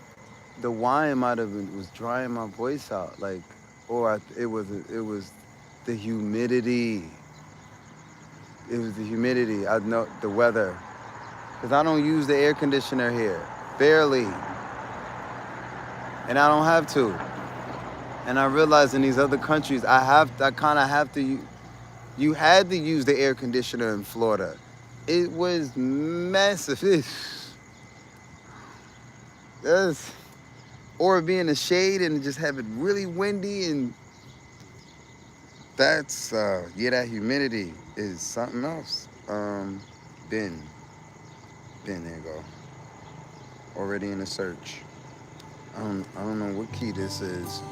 the wine was drying my voice out, like, or it was the humidity. It was the humidity. I know the weather, because I don't use the air conditioner here, barely, and I don't have to. And I realized in these other countries, I kind of have to. You had to use the air conditioner in Florida. It was massive. Or be in the shade and just have it really windy, and that's that humidity is something else. Ben, there you go. Already in the search. I don't know what key this is.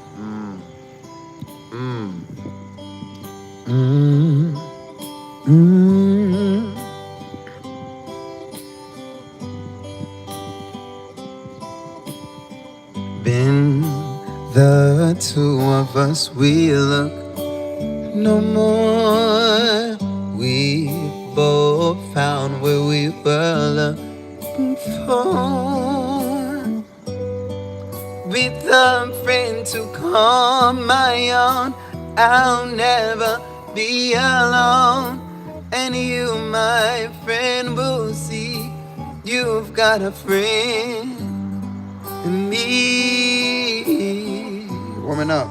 Been the two of us, we look no more. We both found where we were looking for. With a friend to call my own, I'll never be alone. And you, my friend, will see you've got a friend in me. Warming up.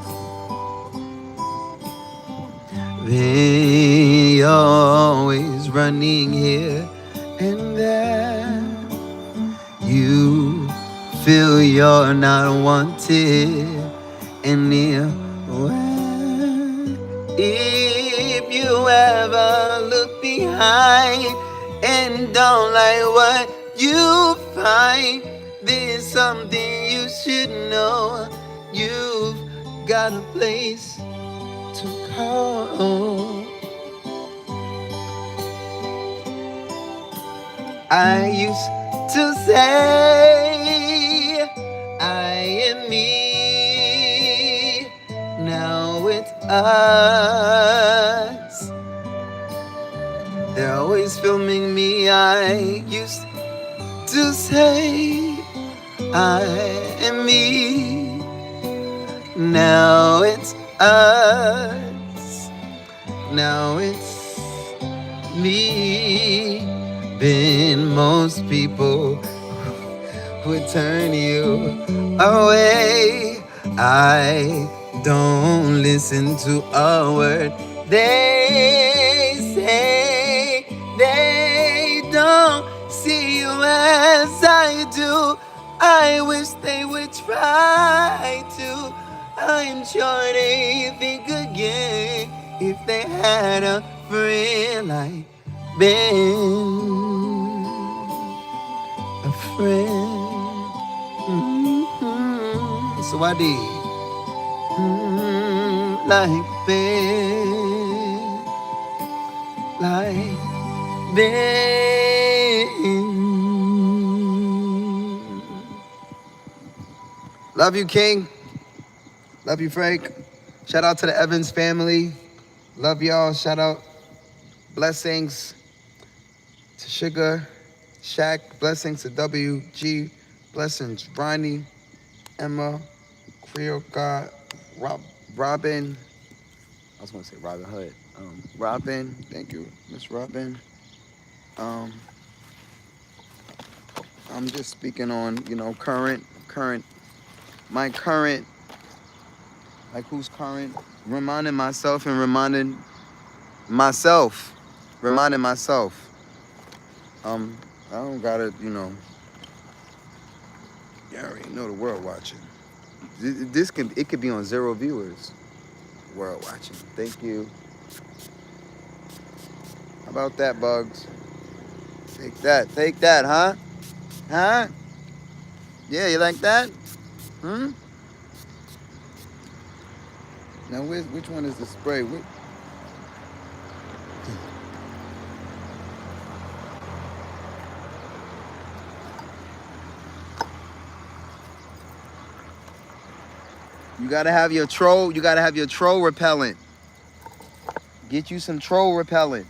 Then you're always running here and there. You feel you're not wanted anywhere. If you ever look behind and don't like what you find, there's something you should know. You've got a place to call. I used to say I am me. Now it's us. They're always filming me. I used to say I am me. Now it's us. Now it's me. Then most people would turn you away. I don't listen to a word they say. They don't see you as I do. I wish they would try to. I'm sure they think again if they had a friend like Ben, a friend. So I did like Ben, like Ben. Love you, King. Love you, Frank. Shout out to the Evans family. Love y'all. Shout out. Blessings to Sugar Shack. Blessings to WG. Blessings, Ronnie, Emma, Creole God, Robin. I was going to say Robin Hood. Robin. Thank you, Miss Robin. I'm just speaking on, current, my current, like who's current, reminding myself. I don't gotta, you already know the world watching. It could be on 0 viewers. World watching. Thank you. How about that, Bugs? Take that, huh? Huh? Yeah, you like that? Now, which one is the spray? You gotta have your troll repellent. Get you some troll repellent.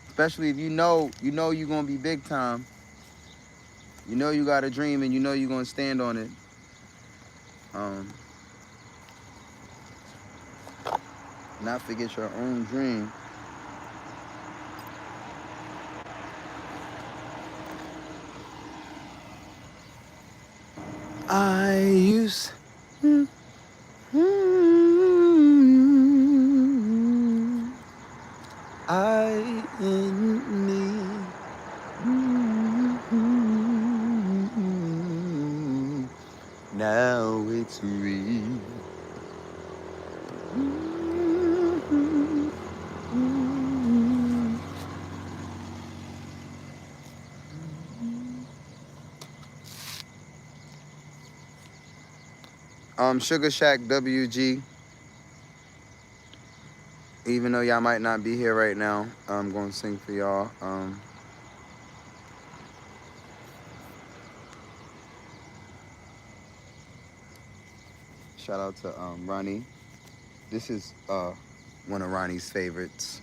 Especially if you know you're gonna be big time. You know you got a dream and you know you're gonna stand on it. Not forget your own dream. I used I in me. Now it's real. Sugar Shack WG. Even though y'all might not be here right now, I'm gonna sing for y'all. Shout out to Ronnie. This is one of Ronnie's favorites.